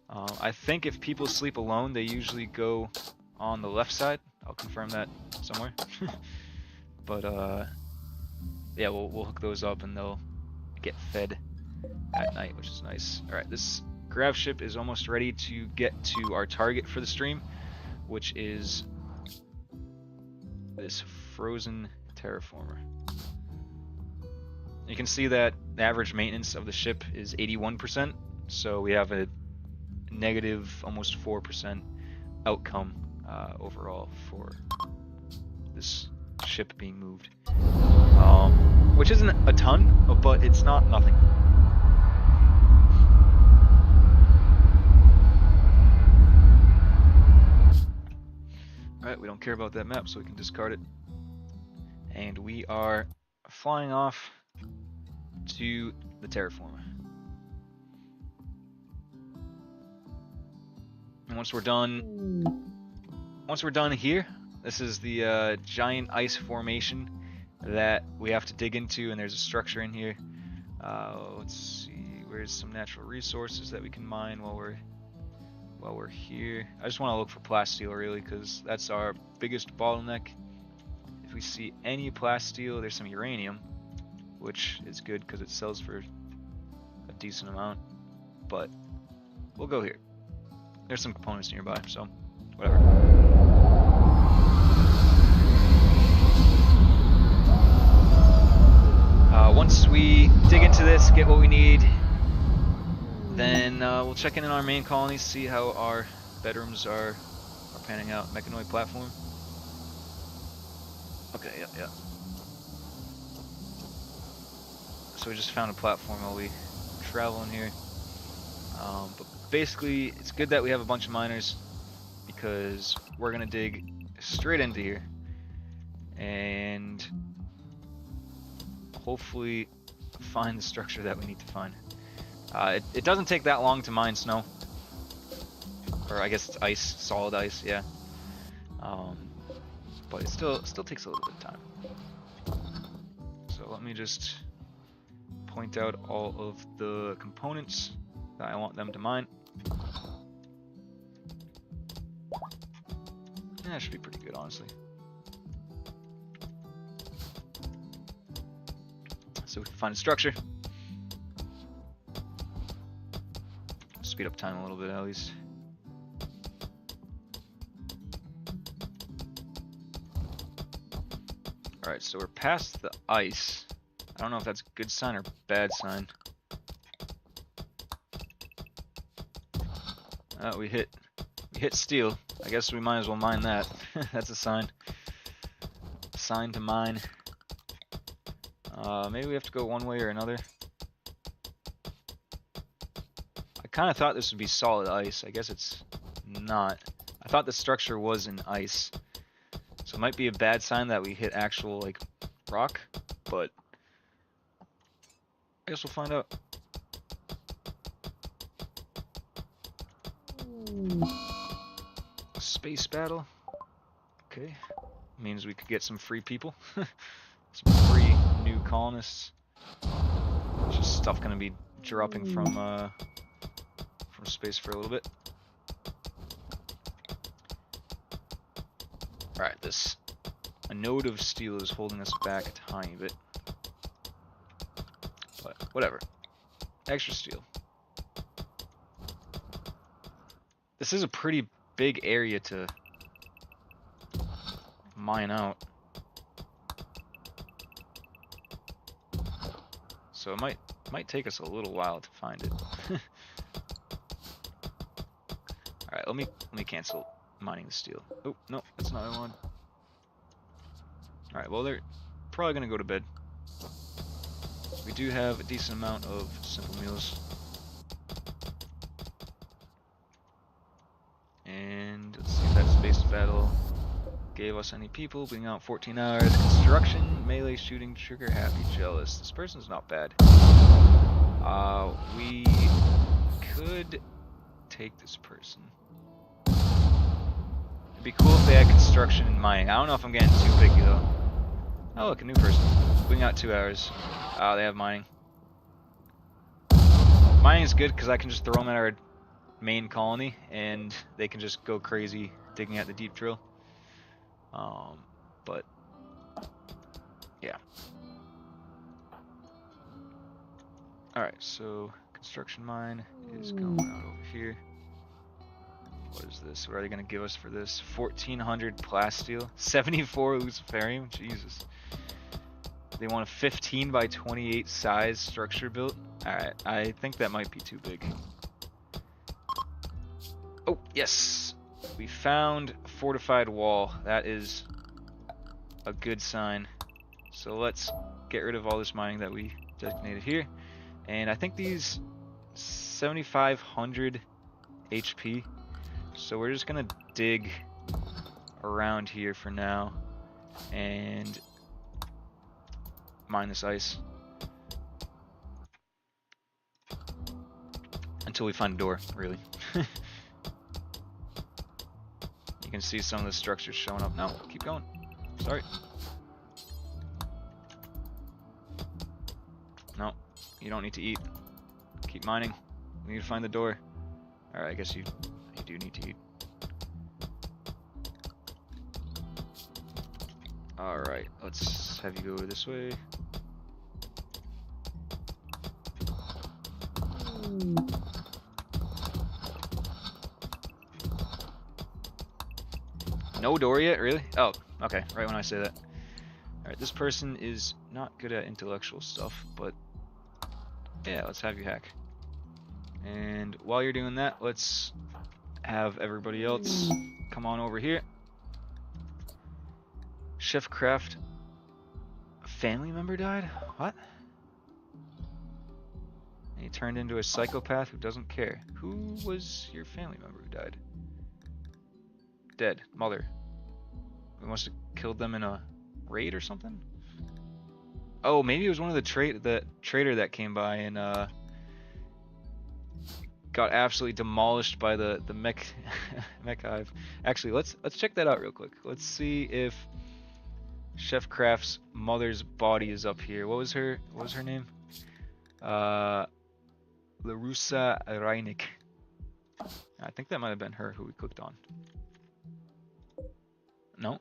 Speaker 1: I think if people sleep alone, they usually go on the left side. I'll confirm that somewhere. But yeah, we'll hook those up and they'll get fed at night, which is nice. All right, this grav ship is almost ready to get to our target for the stream, which is this frozen terraformer. You can see that the average maintenance of the ship is 81%, so we have a negative almost 4% outcome overall for this ship being moved, which isn't a ton, but it's not nothing. Alright, we don't care about that map, so we can discard it. And we are flying off to the terraformer. And once we're done here, this is the giant ice formation that we have to dig into, and there's a structure in here. Let's see, where's some natural resources that we can mine while we're here. I just want to look for plasteel really, because that's our biggest bottleneck. If we see any plasteel, there's some uranium, which is good because it sells for a decent amount, but we'll go here. There's some components nearby, so whatever. Once we dig into this, get what we need, then we'll check in our main colony, see how our bedrooms are panning out. Mechanoid platform. Okay, yeah. So we just found a platform while we travel in here. But basically, it's good that we have a bunch of miners because we're gonna dig straight into here and hopefully find the structure that we need to find. It doesn't take that long to mine snow, or I guess it's ice, solid ice, yeah. But it still takes a little bit of time. So let me just point out all of the components that I want them to mine. Yeah, that should be pretty good, honestly. So we can find a structure. Speed up time a little bit at least. Alright, so we're past the ice. I don't know if that's a good sign or bad sign. We hit steel. I guess we might as well mine that. That's a sign. Sign to mine. Maybe we have to go one way or another. I kind of thought this would be solid ice. I guess it's not. I thought the structure was in ice. So it might be a bad sign that we hit actual, like, rock, but I guess we'll find out. Space battle. Okay. Means we could get some free people. Some free new colonists. It's just stuff gonna be dropping from space for a little bit. Alright, a node of steel is holding us back a tiny bit. But whatever. Extra steel. This is a pretty big area to mine out. So it might take us a little while to find it. Alright, let me cancel mining the steel. Oh, no, that's not what I want. Alright, well, they're probably going to go to bed. We do have a decent amount of simple meals. And let's see if that space battle gave us any people. Being out 14 hours. Construction, melee, shooting, trigger, happy, jealous. This person's not bad. We could take this person. It'd be cool if they had construction and mining. I don't know if I'm getting too picky though. Oh look, a new person. Being out 2 hours. They have mining. Mining is good because I can just throw them at our main colony and they can just go crazy digging at the deep drill. But yeah. Alright, so construction mine is going out over here. What is this? What are they going to give us for this? 1400 plasteel, 74 luciferium. Jesus. They want a 15 by 28 size structure built. Alright, I think that might be too big. Oh, yes! We found a fortified wall. That is a good sign. So let's get rid of all this mining that we designated here. And I think these 7,500 HP. So we're just gonna dig around here for now and mine this ice until we find a door, really. You can see some of the structures showing up. No, keep going. Sorry. No, you don't need to eat. Keep mining. We need to find the door. Alright, I guess you do need to eat. Alright, let's have you go this way. No door yet? Really? Oh, okay. Right when I say that. Alright, this person is not good at intellectual stuff, but yeah, let's have you hack. And while you're doing that, let's have everybody else come on over here. Chef Craft. A family member died? What? And he turned into a psychopath who doesn't care. Who was your family member who died? Dead. Mother. We must have killed them in a raid or something? Oh, maybe it was one of the trader that came by and got absolutely demolished by the mech mech hive. Actually, let's check that out real quick. Let's see if Chef Craft's mother's body is up here. What was her name? Larusa Reinik. I think that might have been her who we cooked on. No.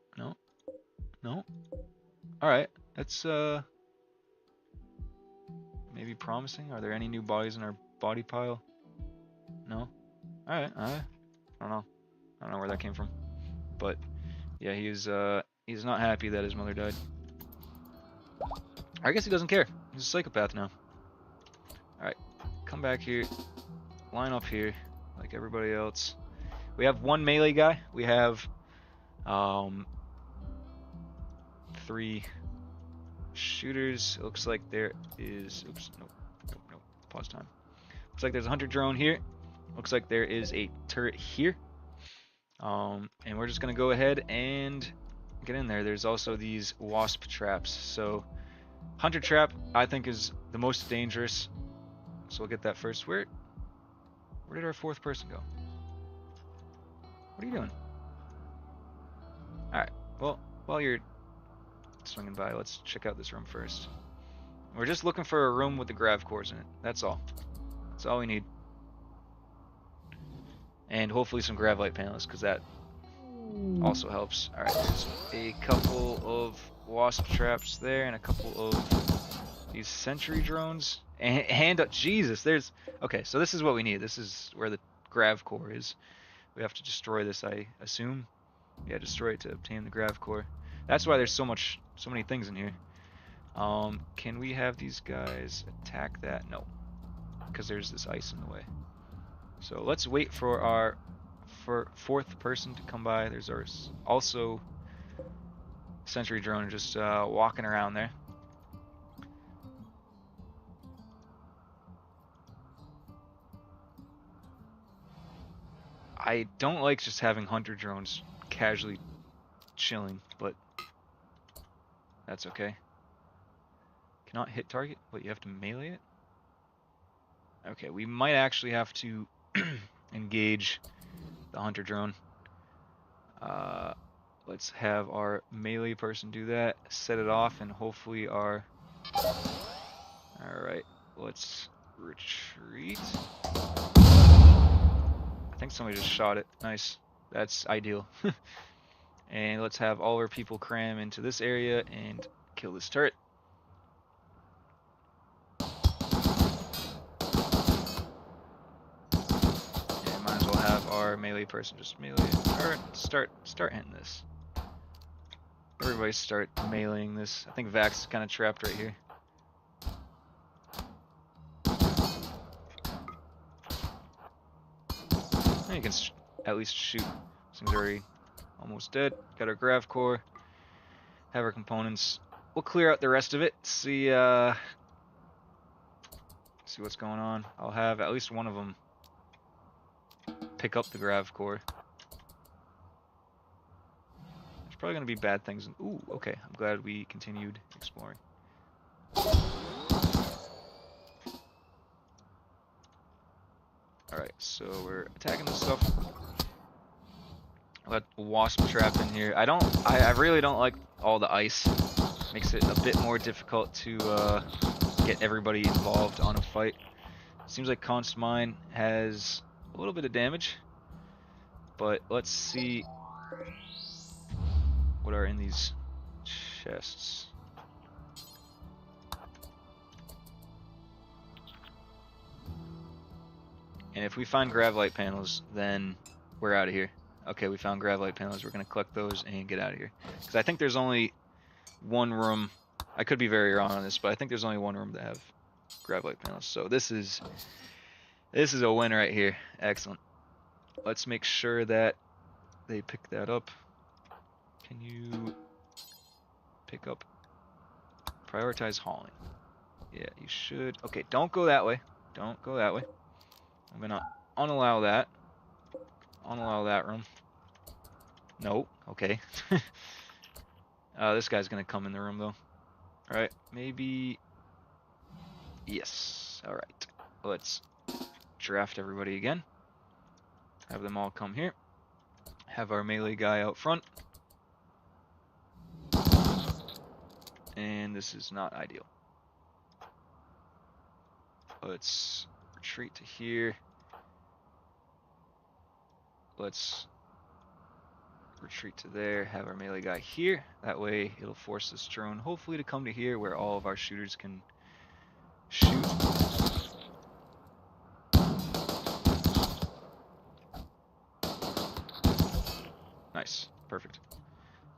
Speaker 1: Alright, that's maybe promising. Are there any new bodies in our body pile? No? Alright. I don't know. I don't know where that came from. But yeah, he's not happy that his mother died. I guess he doesn't care. He's a psychopath now. Alright, come back here. Line up here like everybody else. We have one melee guy. We have 3 shooters. It looks like there is nope. Pause time. Looks like there's a hunter drone here. Looks like there is a turret here. And we're just gonna go ahead and get in there. There's also these wasp traps. So hunter trap I think is the most dangerous. So we'll get that first. Where did our 4th person go? What are you doing? Alright, well, while you're swinging by, let's check out this room first. We're just looking for a room with the gravcores in it. That's all. That's all we need. And hopefully some gravlite panels, because that also helps. Alright, there's a couple of wasp traps there, and a couple of these sentry drones. And Jesus, there's... Okay, so this is what we need. This is where the gravcore is. We have to destroy this, I assume. Yeah, destroy it to obtain the gravcore. That's why there's so many things in here. Can we have these guys attack that? No, because there's this ice in the way. So let's wait for our 4th person to come by. There's our also sentry drone just walking around there. I don't like just having hunter drones casually chilling, but that's okay. Cannot hit target? What, you have to melee it? Okay, we might actually have to engage the hunter drone. Let's have our melee person do that, set it off, and hopefully our... Alright, let's retreat. I think somebody just shot it. Nice. That's ideal. And let's have all our people cram into this area and kill this turret. And might as well have our melee person just melee it. Or start hitting this. Everybody start meleeing this. I think Vax is kind of trapped right here. And you can at least shoot. This thing's already almost dead. Got our Gravcore. Have our components. We'll clear out the rest of it. See what's going on. I'll have at least one of them pick up the Gravcore. There's probably going to be bad things. Ooh, okay. I'm glad we continued exploring. Alright, so we're attacking this stuff. Let wasp trap in here. I really don't like all the ice. Makes it a bit more difficult to get everybody involved on a fight. Seems like Const Mine has a little bit of damage, but let's see what are in these chests. And if we find gravlite panels, then we're out of here. Okay, we found gravlite panels. We're going to collect those and get out of here. Because I think there's only one room. I could be very wrong on this, but I think there's only one room that have gravlite panels. So this is a win right here. Excellent. Let's make sure that they pick that up. Can you pick up? Prioritize hauling. Yeah, you should. Okay, don't go that way. don't go that way. I'm gonna unallow that. Unallow that room. No, okay. This guy's gonna come in the room though. Alright, maybe... Yes, alright. Let's draft everybody again. Have them all come here. Have our melee guy out front. And this is not ideal. Let's retreat to here. Let's retreat to there, have our melee guy here. That way it'll force this drone hopefully to come to here where all of our shooters can shoot. Nice, perfect.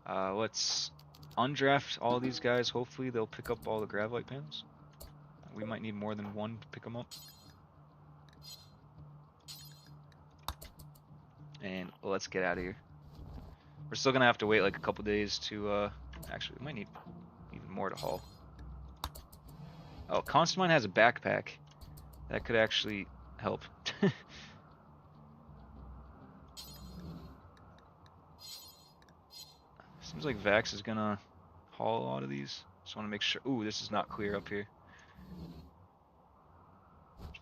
Speaker 1: Let's undraft all these guys. Hopefully they'll pick up all the gravlite panels. We might need more than one to pick them up. And let's get out of here. We're still gonna have to wait like a couple days to, actually we might need even more to haul. Oh, Constant Mine has a backpack. That could actually help. Seems like Vax is gonna haul a lot of these. Just wanna make sure. Ooh, this is not clear up here.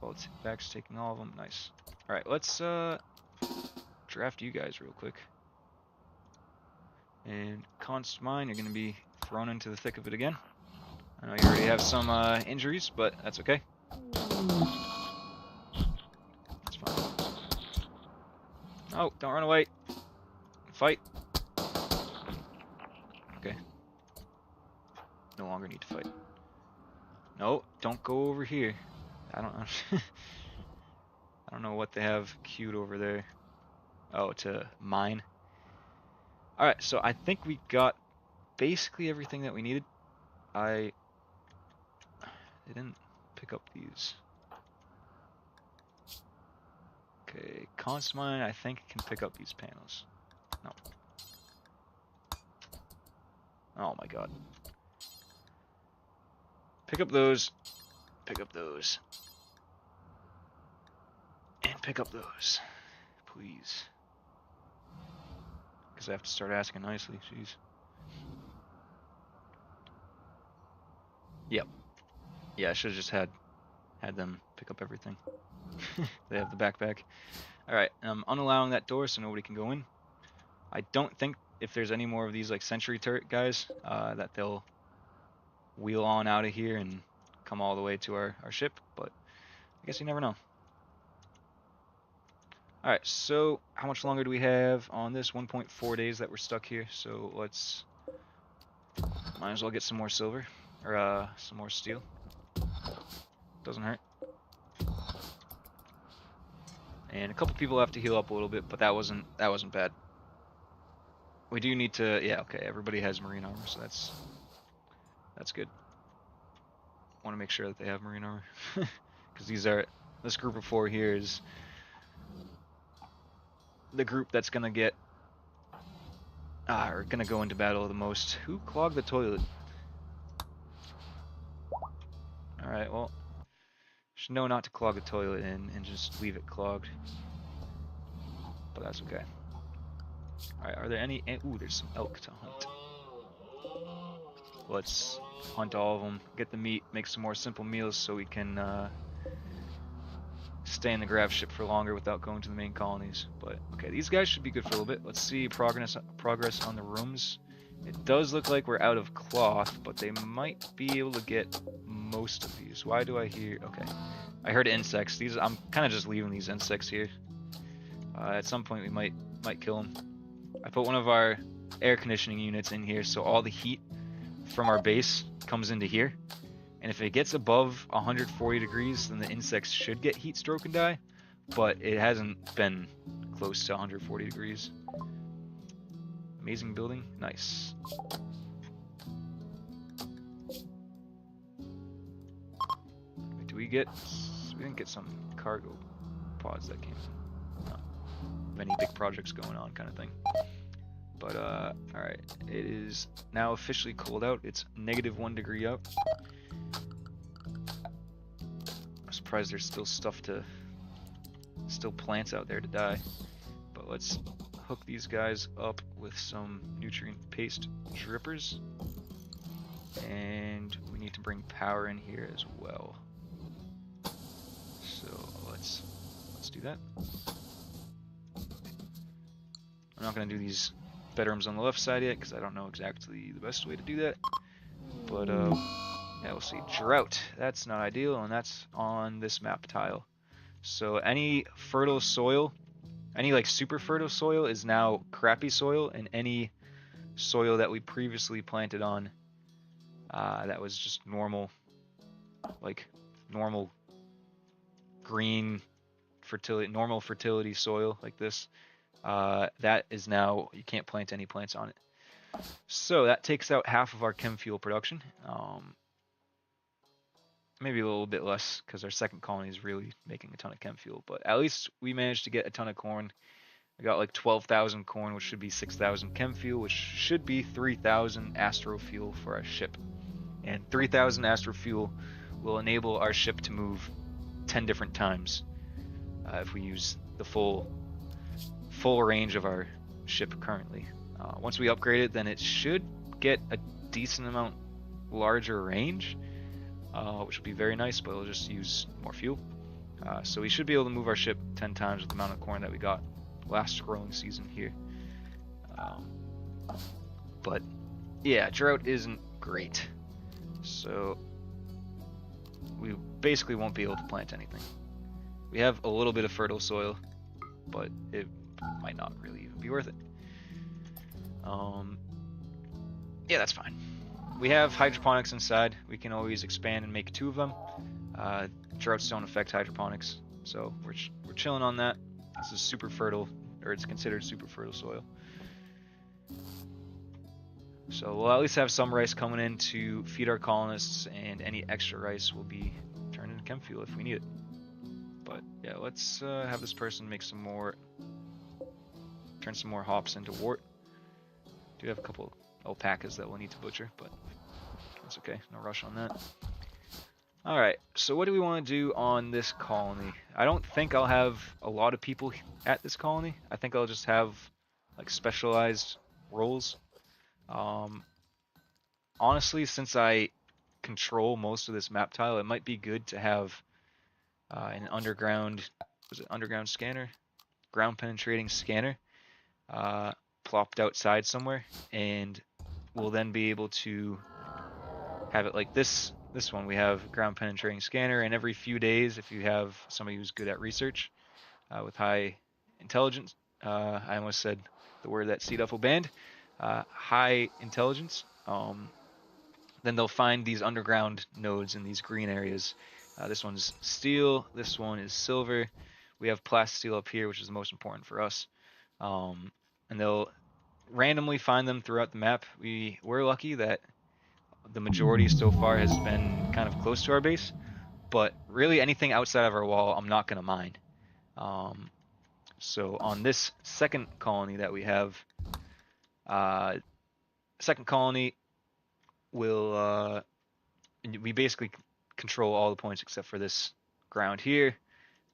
Speaker 1: Well, Vax taking all of them. Nice. Alright, let's, draft you guys real quick. And Constant Mine, you're gonna be thrown into the thick of it again. I know you already have some injuries, but that's okay. That's fine. Oh, don't run away. Fight. Okay. No longer need to fight. No, don't go over here. I don't know. I don't know what they have queued over there. Oh, to mine. Alright, so I think we got basically everything that we needed. They didn't pick up these. Okay, Constant Mine, I think can pick up these panels. No. Oh my god. Pick up those. Pick up those. And pick up those. Please. Because I have to start asking nicely, jeez. Yep. Yeah, I should have just had them pick up everything. They have the backpack. Alright, I'm unallowing that door so nobody can go in. I don't think if there's any more of these like sentry turret guys, that they'll wheel on out of here and come all the way to our ship, but I guess you never know. Alright, so how much longer do we have on this? 1.4 days that we're stuck here, so let's... Might as well get some more silver, or some more steel. Doesn't hurt. And a couple people have to heal up a little bit, but that wasn't bad. We do need to... Yeah, okay, everybody has marine armor, so that's good. Want to make sure that they have marine armor. Because this group of 4 here is the group that's gonna get are gonna go into battle the most. Who clogged the toilet? Alright, well, should know not to clog the toilet and just leave it clogged. But that's okay. Alright, are there any... Ooh, there's some elk to hunt. Let's hunt all of them, get the meat, make some more simple meals so we can stay in the grav ship for longer without going to the main colonies. But okay, these guys should be good for a little bit. Let's see progress on the rooms. It does look like we're out of cloth, but they might be able to get most of these. Why do I hear... Okay, I heard insects. I'm kind of just leaving these insects here. At some point we might kill them. I put one of our air conditioning units in here so all the heat from our base comes into here. And if it gets above 140 degrees, then the insects should get heat stroke and die. But it hasn't been close to 140 degrees. Amazing building. Nice. Wait, we didn't get some cargo pods that came in. No. Many big projects going on kind of thing. But, alright. It is now officially cold out. It's -1 degree out. surprised there's still still plants out there to die. But let's hook these guys up with some nutrient paste drippers. And we need to bring power in here as well. So let's do that. I'm not going to do these bedrooms on the left side yet because I don't know exactly the best way to do that. But yeah, we'll see. Drought. That's not ideal, and that's on this map tile. So any fertile soil, any like super fertile soil is now crappy soil, and any soil that we previously planted on that was just normal, like normal green fertility, normal fertility soil like this, that is now, you can't plant any plants on it. So that takes out half of our chem fuel production. Maybe a little bit less because our second colony is really making a ton of chem fuel, but at least we managed to get a ton of corn. I got like 12,000 corn, which should be 6,000 chem fuel, which should be 3,000 astro fuel for our ship. And 3,000 astro fuel will enable our ship to move 10 different times if we use the full range of our ship currently. Once we upgrade it, then it should get a decent amount larger range, which will be very nice, but it'll just use more fuel. So we should be able to move our ship 10 times the amount of corn that we got last growing season here. But yeah, drought isn't great. So we basically won't be able to plant anything. We have a little bit of fertile soil, but it might not really even be worth it. Yeah, that's fine. We have hydroponics inside. We can always expand and make 2 of them. Droughts don't affect hydroponics, so we're chilling on that. This is super fertile, or it's considered super fertile soil. So we'll at least have some rice coming in to feed our colonists, and any extra rice will be turned into chem fuel if we need it. But yeah, let's have this person make some more, turn some more hops into wort. Do have a couple alpacas that we'll need to butcher, but that's okay, no rush on that. Alright, so what do we want to do on this colony? I don't think I'll have a lot of people at this colony. I think I'll just have like specialized roles. Honestly, since I control most of this map tile, it might be good to have an underground, was it underground scanner? Ground penetrating scanner plopped outside somewhere, and we'll then be able to have it like this one. We have ground penetrating scanner, and every few days, if you have somebody who's good at research with high intelligence, I almost said the word that C-Duffel banned, high intelligence, then they'll find these underground nodes in these green areas. This one's steel, this one is silver. We have plasteel up here, which is the most important for us. And they'll randomly find them throughout the map. We're lucky that the majority so far has been kind of close to our base, but really anything outside of our wall, I'm not going to mine. So on this second colony that we have, second colony will, we basically control all the points except for this ground here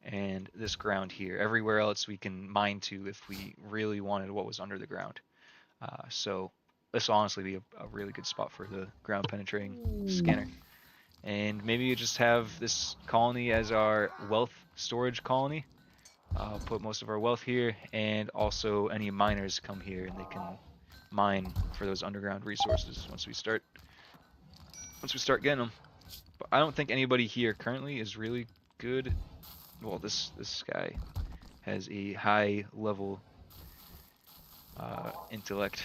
Speaker 1: and this ground here. Everywhere else we can mine to if we really wanted what was under the ground. So this will honestly be a really good spot for the ground penetrating scanner. And maybe you just have this colony as our wealth storage colony. Put most of our wealth here, and also any miners come here and they can mine for those underground resources once we start getting them. But I don't think anybody here currently is really good. Well, this guy has a high level intellect.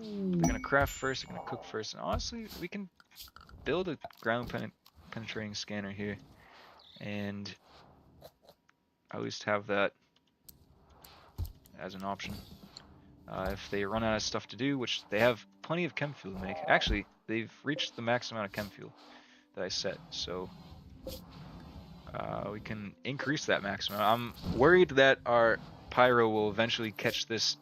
Speaker 1: They're gonna craft first, they're gonna cook first, and honestly, we can build a ground penetrating scanner here, and at least have that as an option. If they run out of stuff to do, which they have plenty of chem fuel to make. Actually, they've reached the max amount of chem fuel that I set, so we can increase that maximum. I'm worried that our pyro will eventually catch this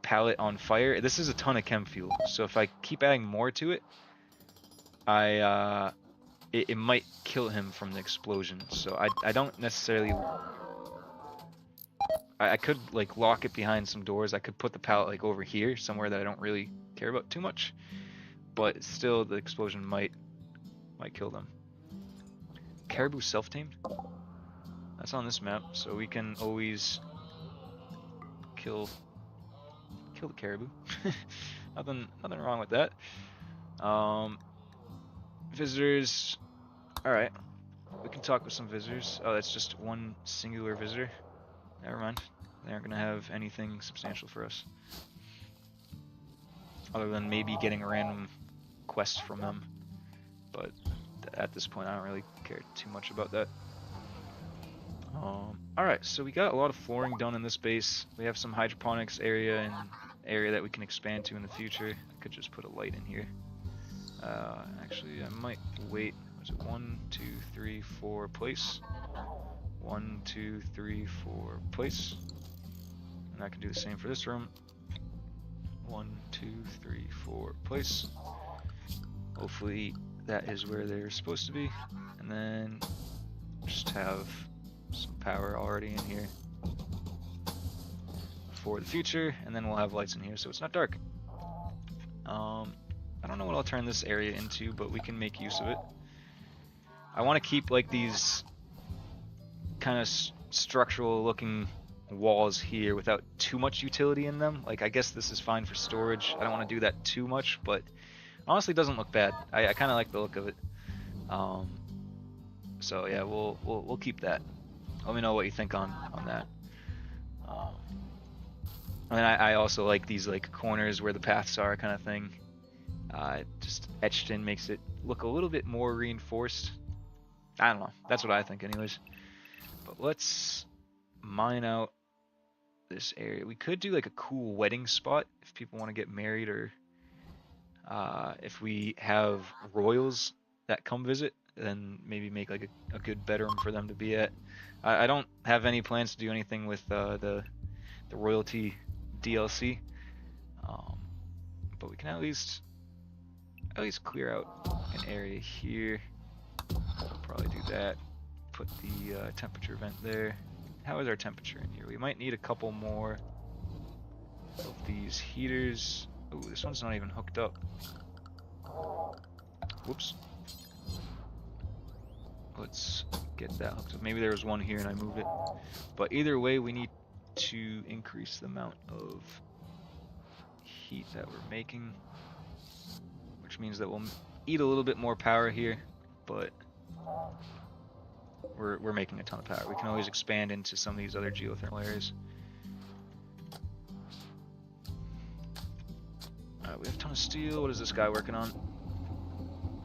Speaker 1: pallet on fire. This is a ton of chem fuel, so if I keep adding more to it, I it might kill him from the explosion. So I don't necessarily. I could like lock it behind some doors. I could put the pallet like over here, somewhere that I don't really care about too much. But still, the explosion might kill them. Caribou self-tamed? That's on this map, so we can always kill the caribou. nothing wrong with that. Visitors. All right, we can talk with some visitors. Oh, that's just one singular visitor. Never mind. They aren't gonna have anything substantial for us, other than maybe getting a random quest from them. But at this point, I don't really care too much about that. Alright, so we got a lot of flooring done in this base. We have some hydroponics area and area that we can expand to in the future. I could just put a light in here. Actually, I might wait. Was it 1, 2, 3, 4 place? 1, 2, 3, 4 place. And I can do the same for this room. 1, 2, 3, 4 place. Hopefully that is where they're supposed to be. And then just have some power already in here for the future, and then we'll have lights in here so it's not dark. I don't know what I'll turn this area into, but we can make use of it. I want to keep like these kind of structural looking walls here without too much utility in them. Like, I guess this is fine for storage. I don't want to do that too much, but honestly, it doesn't look bad. I kind of like the look of it. So yeah, we'll keep that. Let me know what you think on that. And I also like these like corners where the paths are kind of thing. Just etched in makes it look a little bit more reinforced. I don't know. That's what I think anyways. But let's mine out this area. We could do like a cool wedding spot if people want to get married, or if we have royals that come visit, then maybe make like a good bedroom for them to be at. I don't have any plans to do anything with the royalty DLC, but we can at least clear out an area here. I'll probably do that. Put the temperature vent there. How is our temperature in here? We might need a couple more of these heaters. Oh, this one's not even hooked up. Whoops. Let's get that hooked up. Maybe there was one here and I moved it. But either way, we need to increase the amount of heat that we're making, which means that we'll eat a little bit more power here, but we're making a ton of power. We can always expand into some of these other geothermal areas. Alright, we have a ton of steel. What is this guy working on?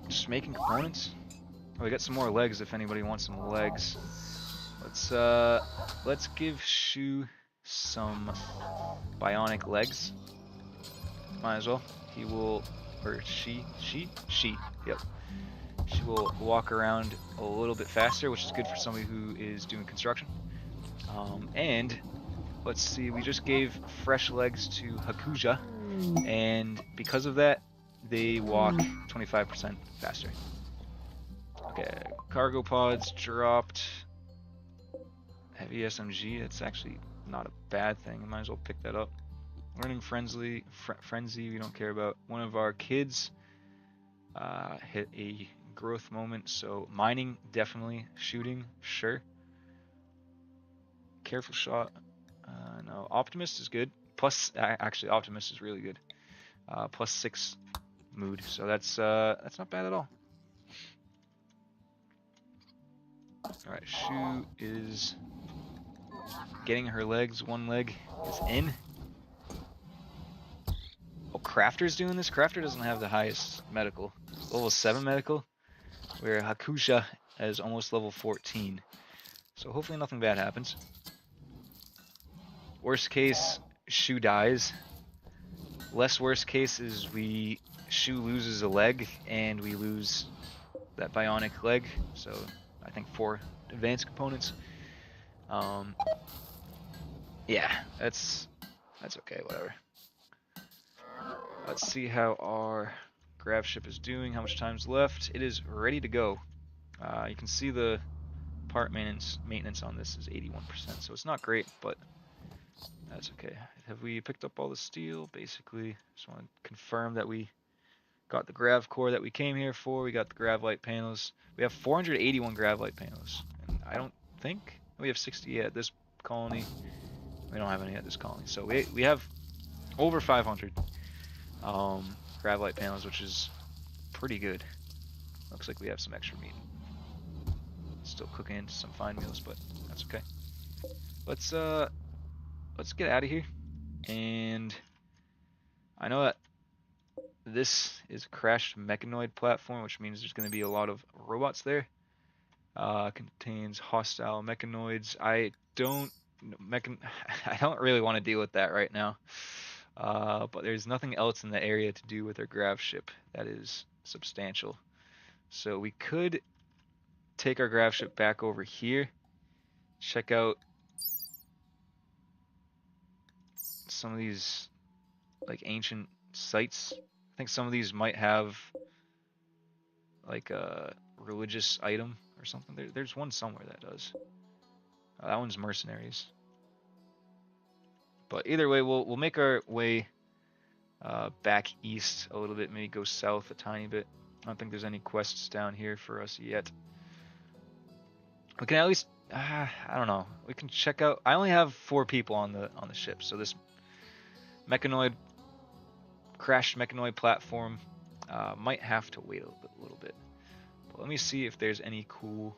Speaker 1: Just making components? Oh, we got some more legs if anybody wants some legs. Let's give Shu some bionic legs. Might as well. He will, or she, yep. She will walk around a little bit faster, which is good for somebody who is doing construction. And let's see, we just gave fresh legs to Hakuja, and because of that, they walk 25% faster. Okay, cargo pods dropped. Heavy SMG, that's actually not a bad thing. I might as well pick that up. Learning frenzy, we don't care about. One of our kids hit a growth moment, so mining, definitely. Shooting, sure. Careful shot, no. Optimist is good. Plus, actually, Optimist is really good. +6 mood, so that's not bad at all. Alright, Shu is getting her legs. One leg is in. Oh, Crafter's doing this? Crafter doesn't have the highest medical. Level 7 medical, where Hakusha is almost level 14. So hopefully nothing bad happens. Worst case, Shu dies. Less worst case is Shu loses a leg and we lose that bionic leg. So I think 4 advanced components. Yeah, that's okay, whatever. Let's see how our grav ship is doing, how much time's left. It is ready to go. You can see the part maintenance on this is 81%, so it's not great, but that's okay. Have we picked up all the steel? Basically, just want to confirm that we got the Gravcore that we came here for. We got the gravlite panels. We have 481 gravlite panels, and I don't think we have 60 at this colony. We don't have any at this colony, so we have over 500 gravlite panels, which is pretty good. Looks like we have some extra meat. Still cooking into some fine meals, but that's okay. Let's get out of here. And I know that this is a crashed mechanoid platform, which means there's going to be a lot of robots there. Contains hostile mechanoids. I don't really want to deal with that right now. But there's nothing else in the area to do with our grav ship that is substantial. So we could take our grav ship back over here, check out some of these like ancient sites. I think some of these might have like a religious item or something. There's one somewhere that does. That one's mercenaries. But either way, we'll make our way back east a little bit, maybe go south a tiny bit. I don't think there's any quests down here for us yet. We can at least, I don't know. We can check out. I only have 4 people on the ship, so this crashed mechanoid platform might have to wait a little bit. But let me see if there's any cool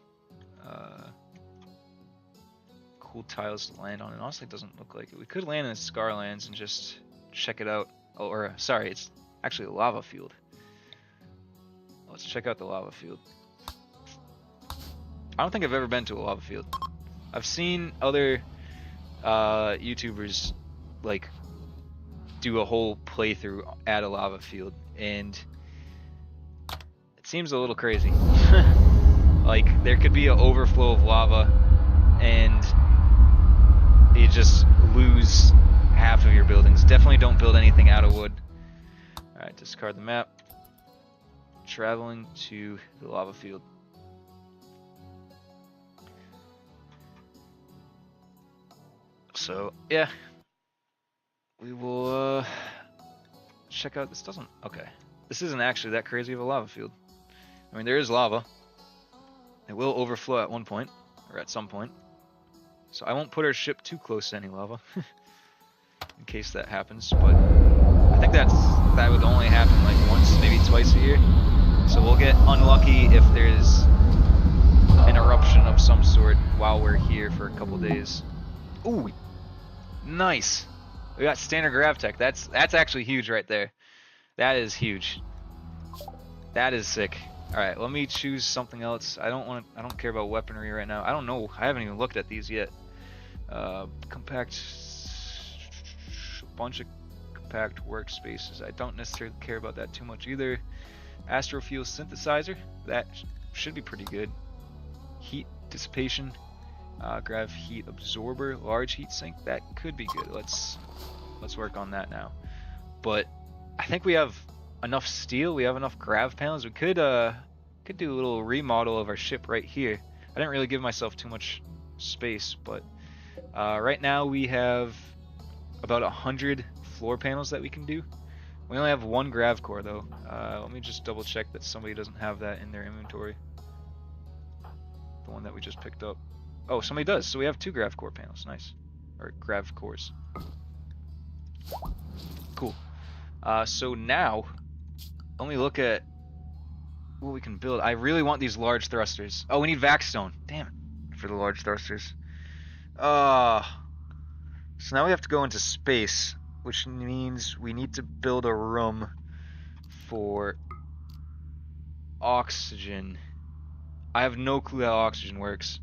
Speaker 1: tiles to land on. It honestly doesn't look like it. We could land in the Scarlands and just check it out. Oh, or sorry, it's actually a lava field. Let's check out the lava field. I don't think I've ever been to a lava field. I've seen other YouTubers like do a whole playthrough at a lava field, and it seems a little crazy. Like there could be an overflow of lava, and you just lose half of your buildings. Definitely don't build anything out of wood. Alright, discard the map. Traveling to the lava field. So, yeah. We will check out. This doesn't. Okay. This isn't actually that crazy of a lava field. I mean, there is lava. It will overflow at one point, or at some point. So I won't put our ship too close to any lava, in case that happens. But I think that would only happen like once, maybe twice a year. So we'll get unlucky if there's an eruption of some sort while we're here for a couple days. Ooh, nice. We got standard gravtech. That's actually huge right there. That is huge. That is sick. All right, let me choose something else. I don't care about weaponry right now. I don't know. I haven't even looked at these yet. Compact, a bunch of compact workspaces. I don't necessarily care about that too much either. Astrofuel synthesizer. That should be pretty good. Heat dissipation. Grav heat absorber. Large heat sink. That could be good. Let's work on that now. But I think we have enough steel. We have enough grav panels. We could do a little remodel of our ship right here. I didn't really give myself too much space, but right now we have about 100 floor panels that we can do. We only have 1 Gravcore though. Let me just double check that somebody doesn't have that in their inventory. The one that we just picked up. Oh, somebody does. So we have 2 Gravcore panels. Nice. Or Gravcores. Cool. So now, let me look at what we can build. I really want these large thrusters. Oh, we need Vaxstone. Damn it. For the large thrusters. So now we have to go into space, which means we need to build a room for oxygen. I have no clue how oxygen works.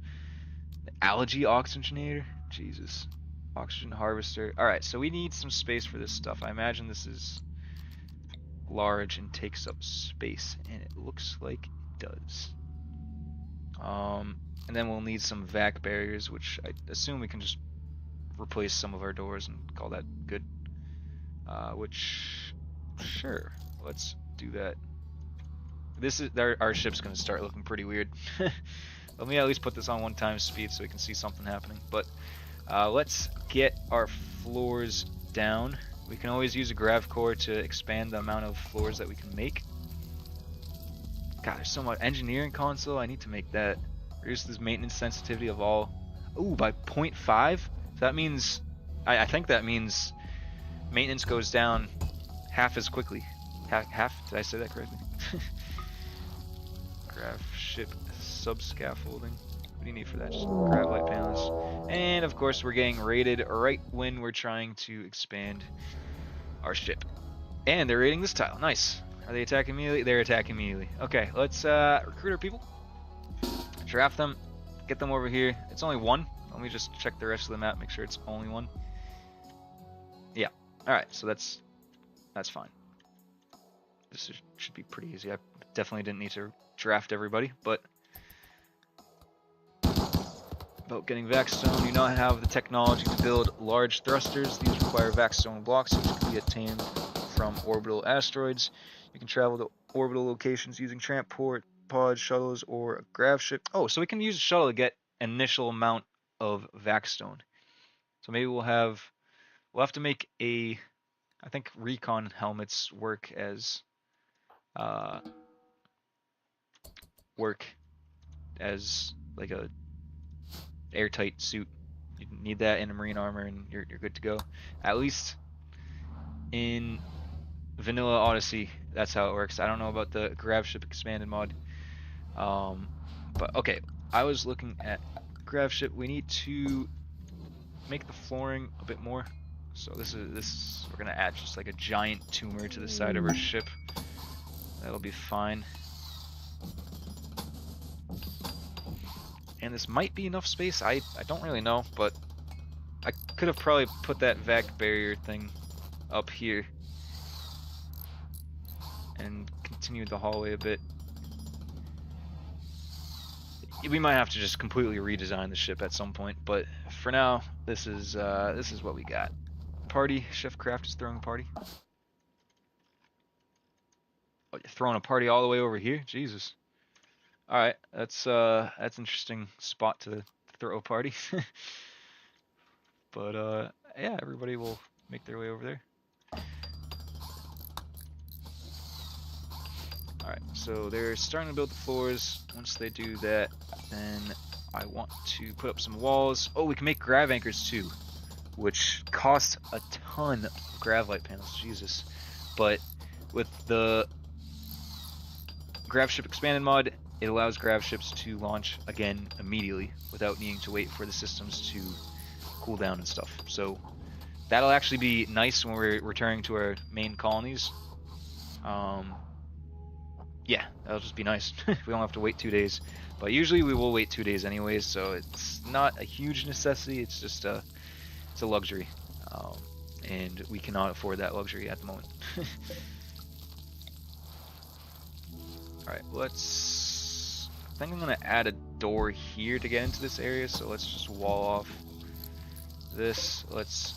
Speaker 1: The algae oxygenator? Jesus. Oxygen harvester. Alright, so we need some space for this stuff. I imagine this is large and takes up space, and it looks like it does. And then we'll need some vac barriers, which I assume we can just replace some of our doors and call that good. Which, sure, let's do that. This is our ship's gonna start looking pretty weird. Let me at least put this on 1 times speed so we can see something happening. But let's get our floors down. We can always use a Gravcore to expand the amount of floors that we can make. God, there's so much engineering console. I need to make that. Reduce this maintenance sensitivity of all. Ooh, by 0.5? So that means, I think that means maintenance goes down half as quickly. Half? Did I say that correctly? Grav ship subscaffolding. What do you need for that? Just gravlite panels. And of course, we're getting raided right when we're trying to expand our ship. And they're raiding this tile. Nice. Are they attacking immediately? They're attacking immediately. Okay, let's recruit our people. Draft them. Get them over here. It's only one. Let me just check the rest of the map, make sure it's only one. Yeah. Alright, so that's fine. This should be pretty easy. I definitely didn't need to draft everybody, but about getting Vaxstone, you now have the technology to build large thrusters. These require Vaxstone blocks, which can be obtained from orbital asteroids. You can travel to orbital locations using transport pods, shuttles, or a grav ship. Oh, so we can use a shuttle to get an initial amount of Vaxstone. So maybe we'll have to make a, I think recon helmets work as like a airtight suit. You need that in a marine armor and you're good to go. At least in Vanilla Odyssey, that's how it works. I don't know about the Grav Ship Expanded mod. But okay, I was looking at Grav Ship. We need to make the flooring a bit more. So we're gonna add just like a giant tumor to the side of our ship. That'll be fine. And this might be enough space. I don't really know, but I could have probably put that vac barrier thing up here and continued the hallway a bit. We might have to just completely redesign the ship at some point, but for now, this is what we got. Party. Chef Craft is throwing a party. Oh, you're throwing a party all the way over here? Jesus. Alright, that's interesting spot to throw a party. But yeah, everybody will make their way over there. Alright, so they're starting to build the floors. Once they do that, then I want to put up some walls. Oh, we can make grav anchors too, which cost a ton of gravlite panels, Jesus. But with the Grav Ship Expanded mod, it allows grav ships to launch again immediately without needing to wait for the systems to cool down and stuff. So that'll actually be nice when we're returning to our main colonies. Yeah, that'll just be nice. We don't have to wait 2 days. But usually we will wait 2 days anyways, so it's not a huge necessity. It's just it's a luxury. And we cannot afford that luxury at the moment. Alright, I think I'm going to add a door here to get into this area, so let's just wall off this. Let's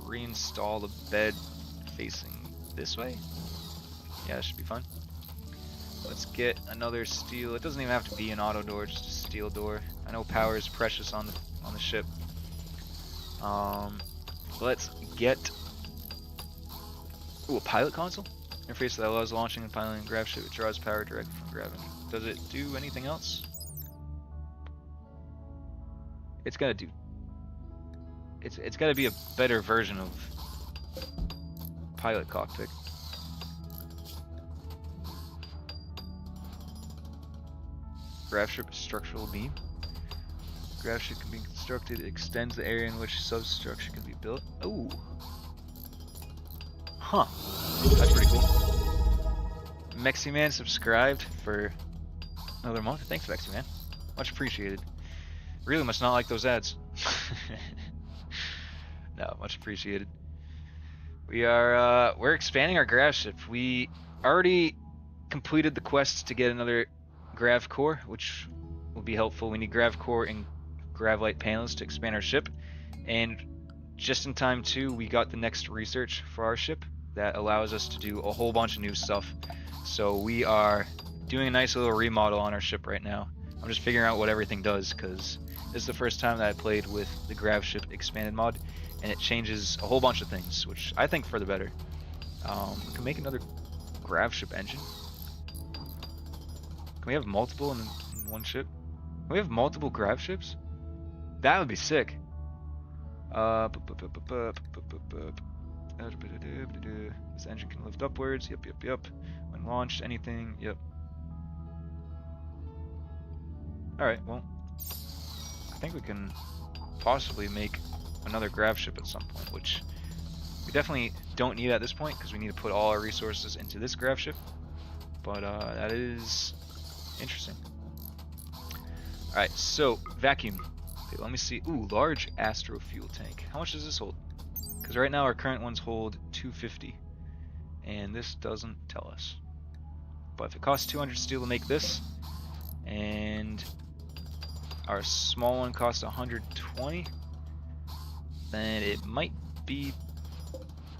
Speaker 1: reinstall the bed facing this way. Yeah, that should be fun. Let's get another steel. It doesn't even have to be an auto door, just a steel door. I know power is precious on the ship. Let's get a pilot console interface that allows launching and piloting a grav ship. It draws power directly from gravity. Does it do anything else? It's gotta do. It's gotta be a better version of pilot cockpit. Grav ship structural beam. Grav ship can be constructed. It extends the area in which substructure can be built. Oh. Huh. That's pretty cool. Meximan subscribed for another month. Thanks, Meximan. Much appreciated. Really must not like those ads. No, much appreciated. We're expanding our grav ship. We already completed the quest to get another Gravcore, which will be helpful. We need Gravcore and Gravlite panels to expand our ship. And just in time too, we got the next research for our ship. that allows us to do a whole bunch of new stuff. So we are doing a nice little remodel on our ship right now. I'm just figuring out what everything does, because this is the first time that I played with the Grav Ship Expanded mod, and it changes a whole bunch of things, which I think for the better. We can make another Grav Ship engine. Can we have multiple in one ship? Can we have multiple Grav ships? That would be sick. This engine can lift upwards. Yep. When launched, anything. Yep. Alright, well, I think we can possibly make another Grav ship at some point, which we definitely don't need at this point because we need to put all our resources into this Grav ship. But that is interesting. Alright, so vacuum. Okay, let me see. Ooh, large astro fuel tank. How much does this hold? Because right now our current ones hold 250, and this doesn't tell us. But if it costs 200 steel to make this, and our small one costs 120, then it might be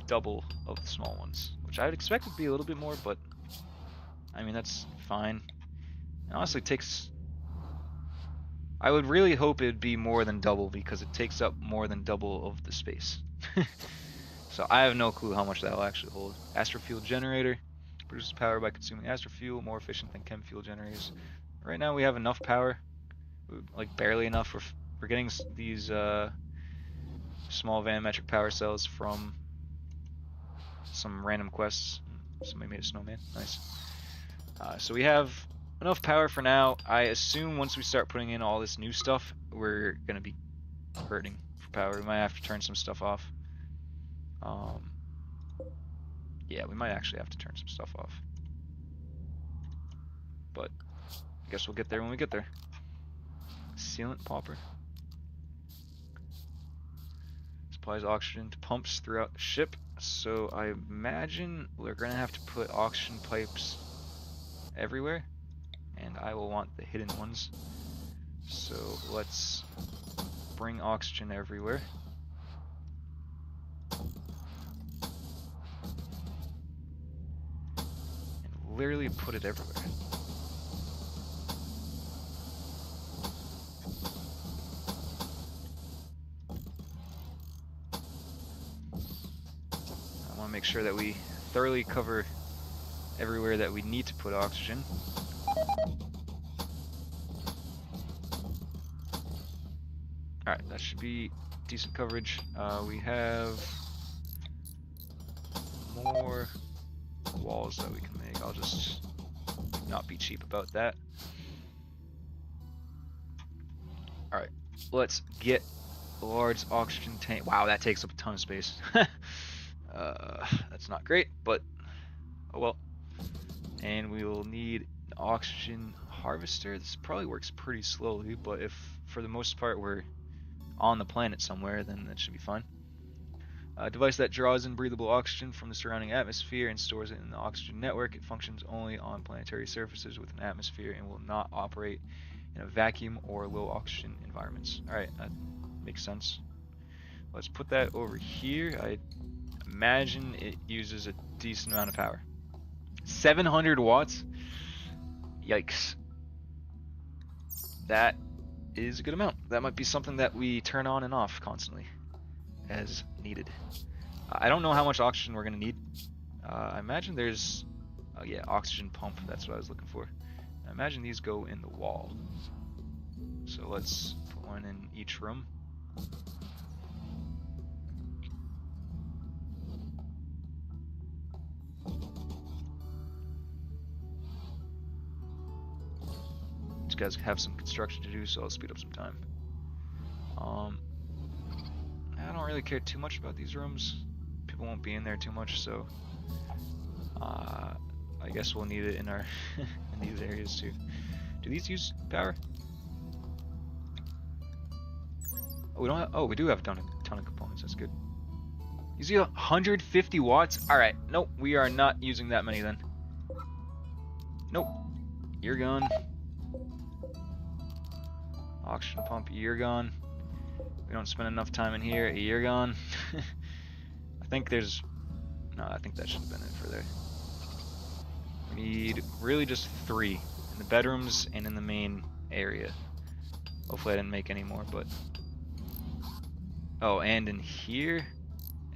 Speaker 1: double of the small ones, which I would expect would be a little bit more, but I mean that's fine. It honestly takes, I would really hope it'd be more than double because it takes up more than double of the space. So I have no clue how much that will actually hold. Astrofuel generator produces power by consuming astrofuel, more efficient than chem fuel generators. Right now we have enough power, like barely enough. We're getting these small volumetric power cells from some random quests. Somebody made a snowman. Nice. So we have enough power for now. I assume once we start putting in all this new stuff, we're gonna be hurting for power. We might have to turn some stuff off. Yeah, we might actually have to turn some stuff off. But I guess we'll get there when we get there. Sealant popper. Supplies oxygen to pumps throughout the ship. So I imagine we're gonna have to put oxygen pipes everywhere, and I will want the hidden ones. So let's bring oxygen everywhere. And literally put it everywhere. I want to make sure that we thoroughly cover everywhere that we need to put oxygen. Alright, that should be decent coverage. We have more walls that we can make. I'll just not be cheap about that. Alright, let's get a large oxygen tank. Wow, that takes up a ton of space. That's not great, but oh well. And we will need an oxygen harvester. This probably works pretty slowly, but if for the most part we're on the planet somewhere, then that should be fine. A device that draws in breathable oxygen from the surrounding atmosphere and stores it in the oxygen network. It functions only on planetary surfaces with an atmosphere and will not operate in a vacuum or low oxygen environments. Alright, that makes sense. Let's put that over here. I imagine it uses a decent amount of power. 700 watts? Yikes. That is a good amount. That might be something that we turn on and off constantly as needed. I don't know how much oxygen we're going to need. I imagine there's, oh yeah, oxygen pump. That's what I was looking for. I imagine these go in the wall. So let's put one in each room. These guys have some construction to do, so I'll speed up some time. I don't really care too much about these rooms. People won't be in there too much, so I guess we'll need it in our in these areas too. Do these use power? Oh, we don't have, oh, we do have a ton of components. That's good. You see 150 watts? All right. Nope, we are not using that many then. Nope. You're gone. Oxygen pump, you're gone. We don't spend enough time in here, you're gone. I think there's No, I think that should have been it for there. We need really just 3 in the bedrooms and in the main area. Hopefully I didn't make any more, but... Oh, and in here?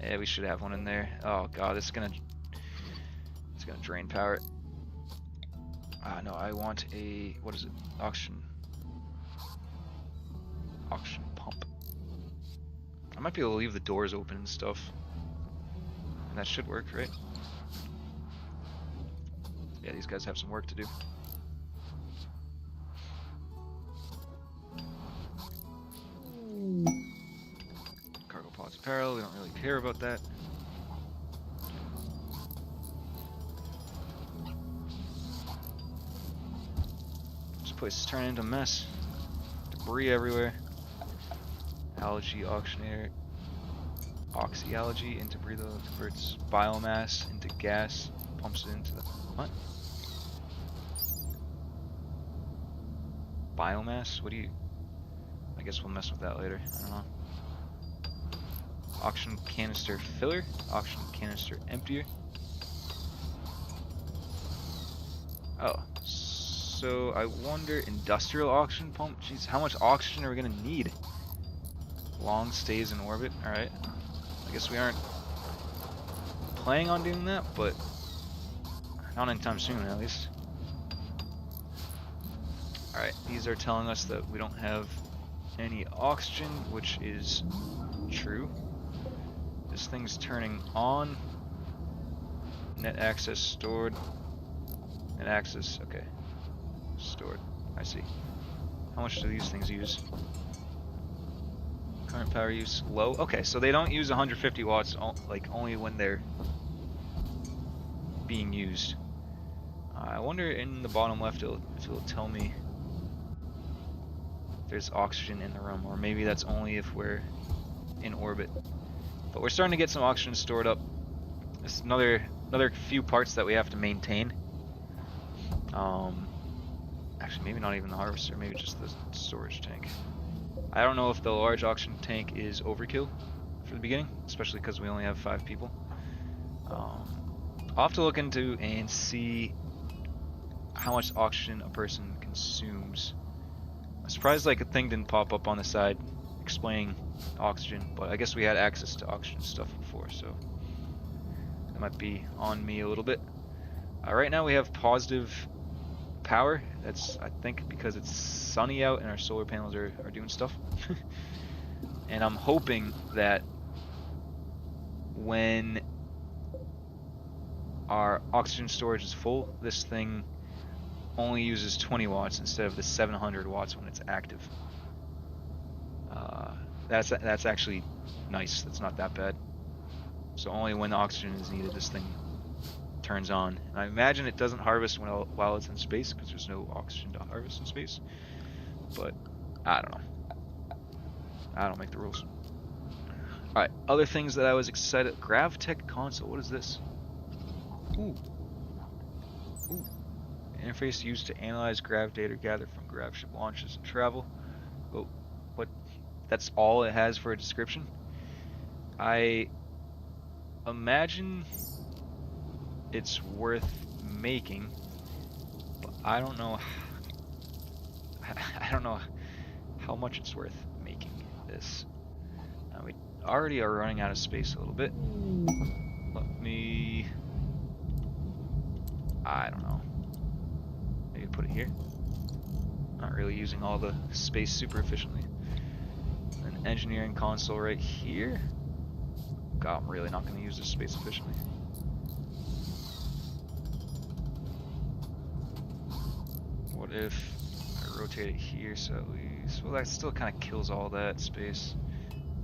Speaker 1: Yeah, we should have one in there. Oh god, it's gonna drain power. No, I want a... what is it? Auction pump. I might be able to leave the doors open and stuff. And that should work, right? Yeah, these guys have some work to do. Cargo pods apparel, we don't really care about that. This place is turning into a mess. Debris everywhere. Algae auctioneer. Oxyalgae into breather converts biomass into gas, pumps it into the... what? Biomass? What do you... I guess we'll mess with that later. I don't know. Auction canister filler. Auction canister emptier. Oh. So I wonder, industrial auction pump? Jeez, how much oxygen are we gonna need? Long stays in orbit. Alright. I guess we aren't planning on doing that, but not anytime soon at least. Alright, these are telling us that we don't have any oxygen, which is true. This thing's turning on. Net access stored. Net access, okay. Stored, I see. How much do these things use? Current power use low. Okay, so they don't use 150 watts, like only when they're being used. I wonder in the bottom left if it'll tell me there's oxygen in the room, or maybe that's only if we're in orbit. But we're starting to get some oxygen stored up. There's another few parts that we have to maintain. Actually, maybe not even the harvester, maybe just the storage tank. I don't know if the large oxygen tank is overkill for the beginning, especially because we only have 5 people. I'll have to look into and see how much oxygen a person consumes. I'm surprised like a thing didn't pop up on the side explaining oxygen, but I guess we had access to oxygen stuff before, so that might be on me a little bit. Right now we have positive power. That's, I think, because it's sunny out and our solar panels are doing stuff. And I'm hoping that when our oxygen storage is full, this thing only uses 20 watts instead of the 700 watts when it's active. That's actually nice. That's not that bad. So only when the oxygen is needed, this thing turns on. And I imagine it doesn't harvest while it's in space, because there's no oxygen to harvest in space. But I don't know. I don't make the rules. Alright, other things that I was excited. Gravtech console. What is this? Ooh. Ooh. Interface used to analyze grav data gathered from grav ship launches and travel. Oh, what? That's all it has for a description? I imagine it's worth making, but I don't know. I don't know how much it's worth making this. We already are running out of space a little bit. Let me. I don't know. Maybe put it here. Not really using all the space super efficiently. An engineering console right here. God, I'm really not going to use this space efficiently. What if I rotate it here so at least... Well, that still kind of kills all that space.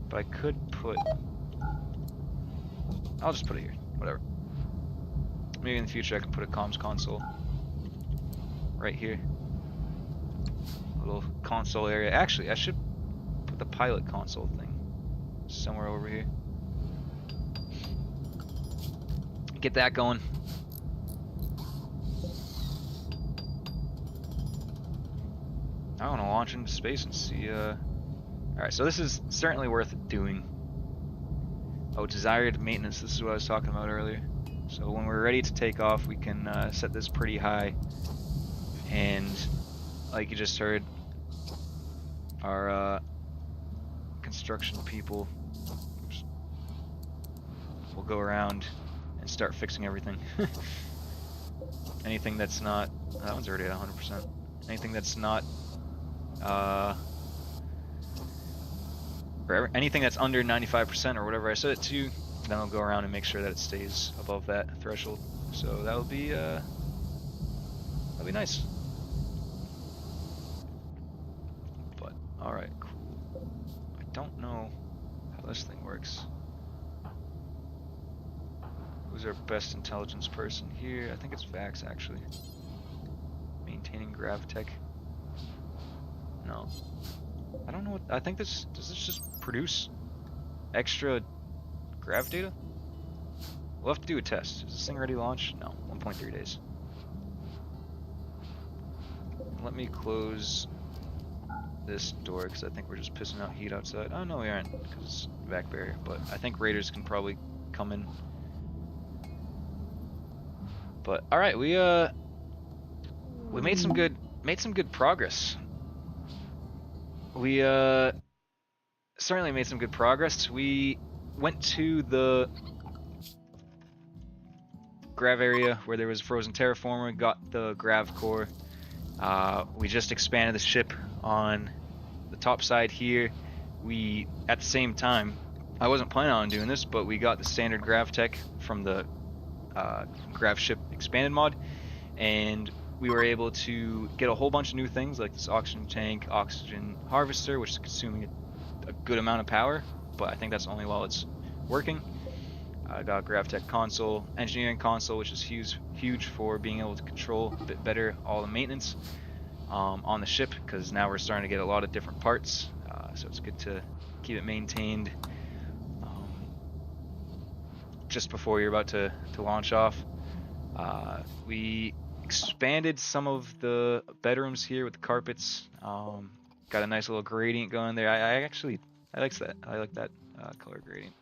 Speaker 1: But I could put... I'll just put it here. Whatever. Maybe in the future I can put a comms console right here. Little console area. Actually, I should put the pilot console thing somewhere over here. Get that going. I want to launch into space and see. Alright, so this is certainly worth doing. Oh, desired maintenance. This is what I was talking about earlier. So when we're ready to take off, we can set this pretty high. And like you just heard, our construction people will go around and start fixing everything. Anything that's not... That one's already at 100%. Anything that's not... anything that's under 95% or whatever I set it to, then I'll go around and make sure that it stays above that threshold. So that'll be nice. But alright, cool. I don't know how this thing works. Who's our best intelligence person here? I think it's Vax, actually. Maintaining Gravtech. No. I don't know what... I think this... Does this just produce extra grav data? We'll have to do a test. Is this thing ready to launch? No. 1.3 days. Let me close this door, because I think we're just pissing out heat outside. Oh, no, we aren't, because it's vac barrier. But I think raiders can probably come in. But alright, we made some good progress. We certainly made some good progress. We went to the grav area where there was a frozen terraformer, got the Gravcore. We just expanded the ship on the top side here. We, at the same time, I wasn't planning on doing this, but we got the standard Gravtech from the Grav ship expanded mod, and we were able to get a whole bunch of new things like this oxygen tank, oxygen harvester, which is consuming a good amount of power, but I think that's only while it's working. I got Gravtech console, engineering console, which is huge for being able to control a bit better all the maintenance on the ship, because now we're starting to get a lot of different parts, so it's good to keep it maintained just before you're about to launch off. We expanded some of the bedrooms here with the carpets. Got a nice little gradient going there. I like that. I like that color gradient.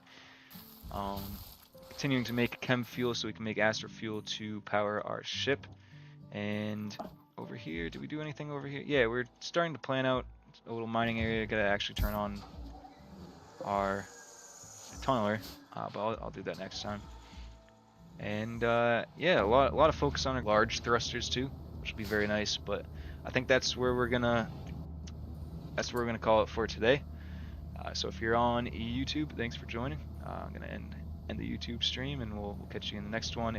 Speaker 1: Continuing to make chem fuel so we can make astro fuel to power our ship. And over here, did we do anything over here? Yeah, we're starting to plan out a little mining area. Gotta actually turn on our tunneler, but I'll do that next time. And yeah, a lot of focus on our large thrusters too, which will be very nice. But I think that's where we're gonna call it for today. So if you're on YouTube, thanks for joining. I'm gonna end the YouTube stream, and we'll catch you in the next one.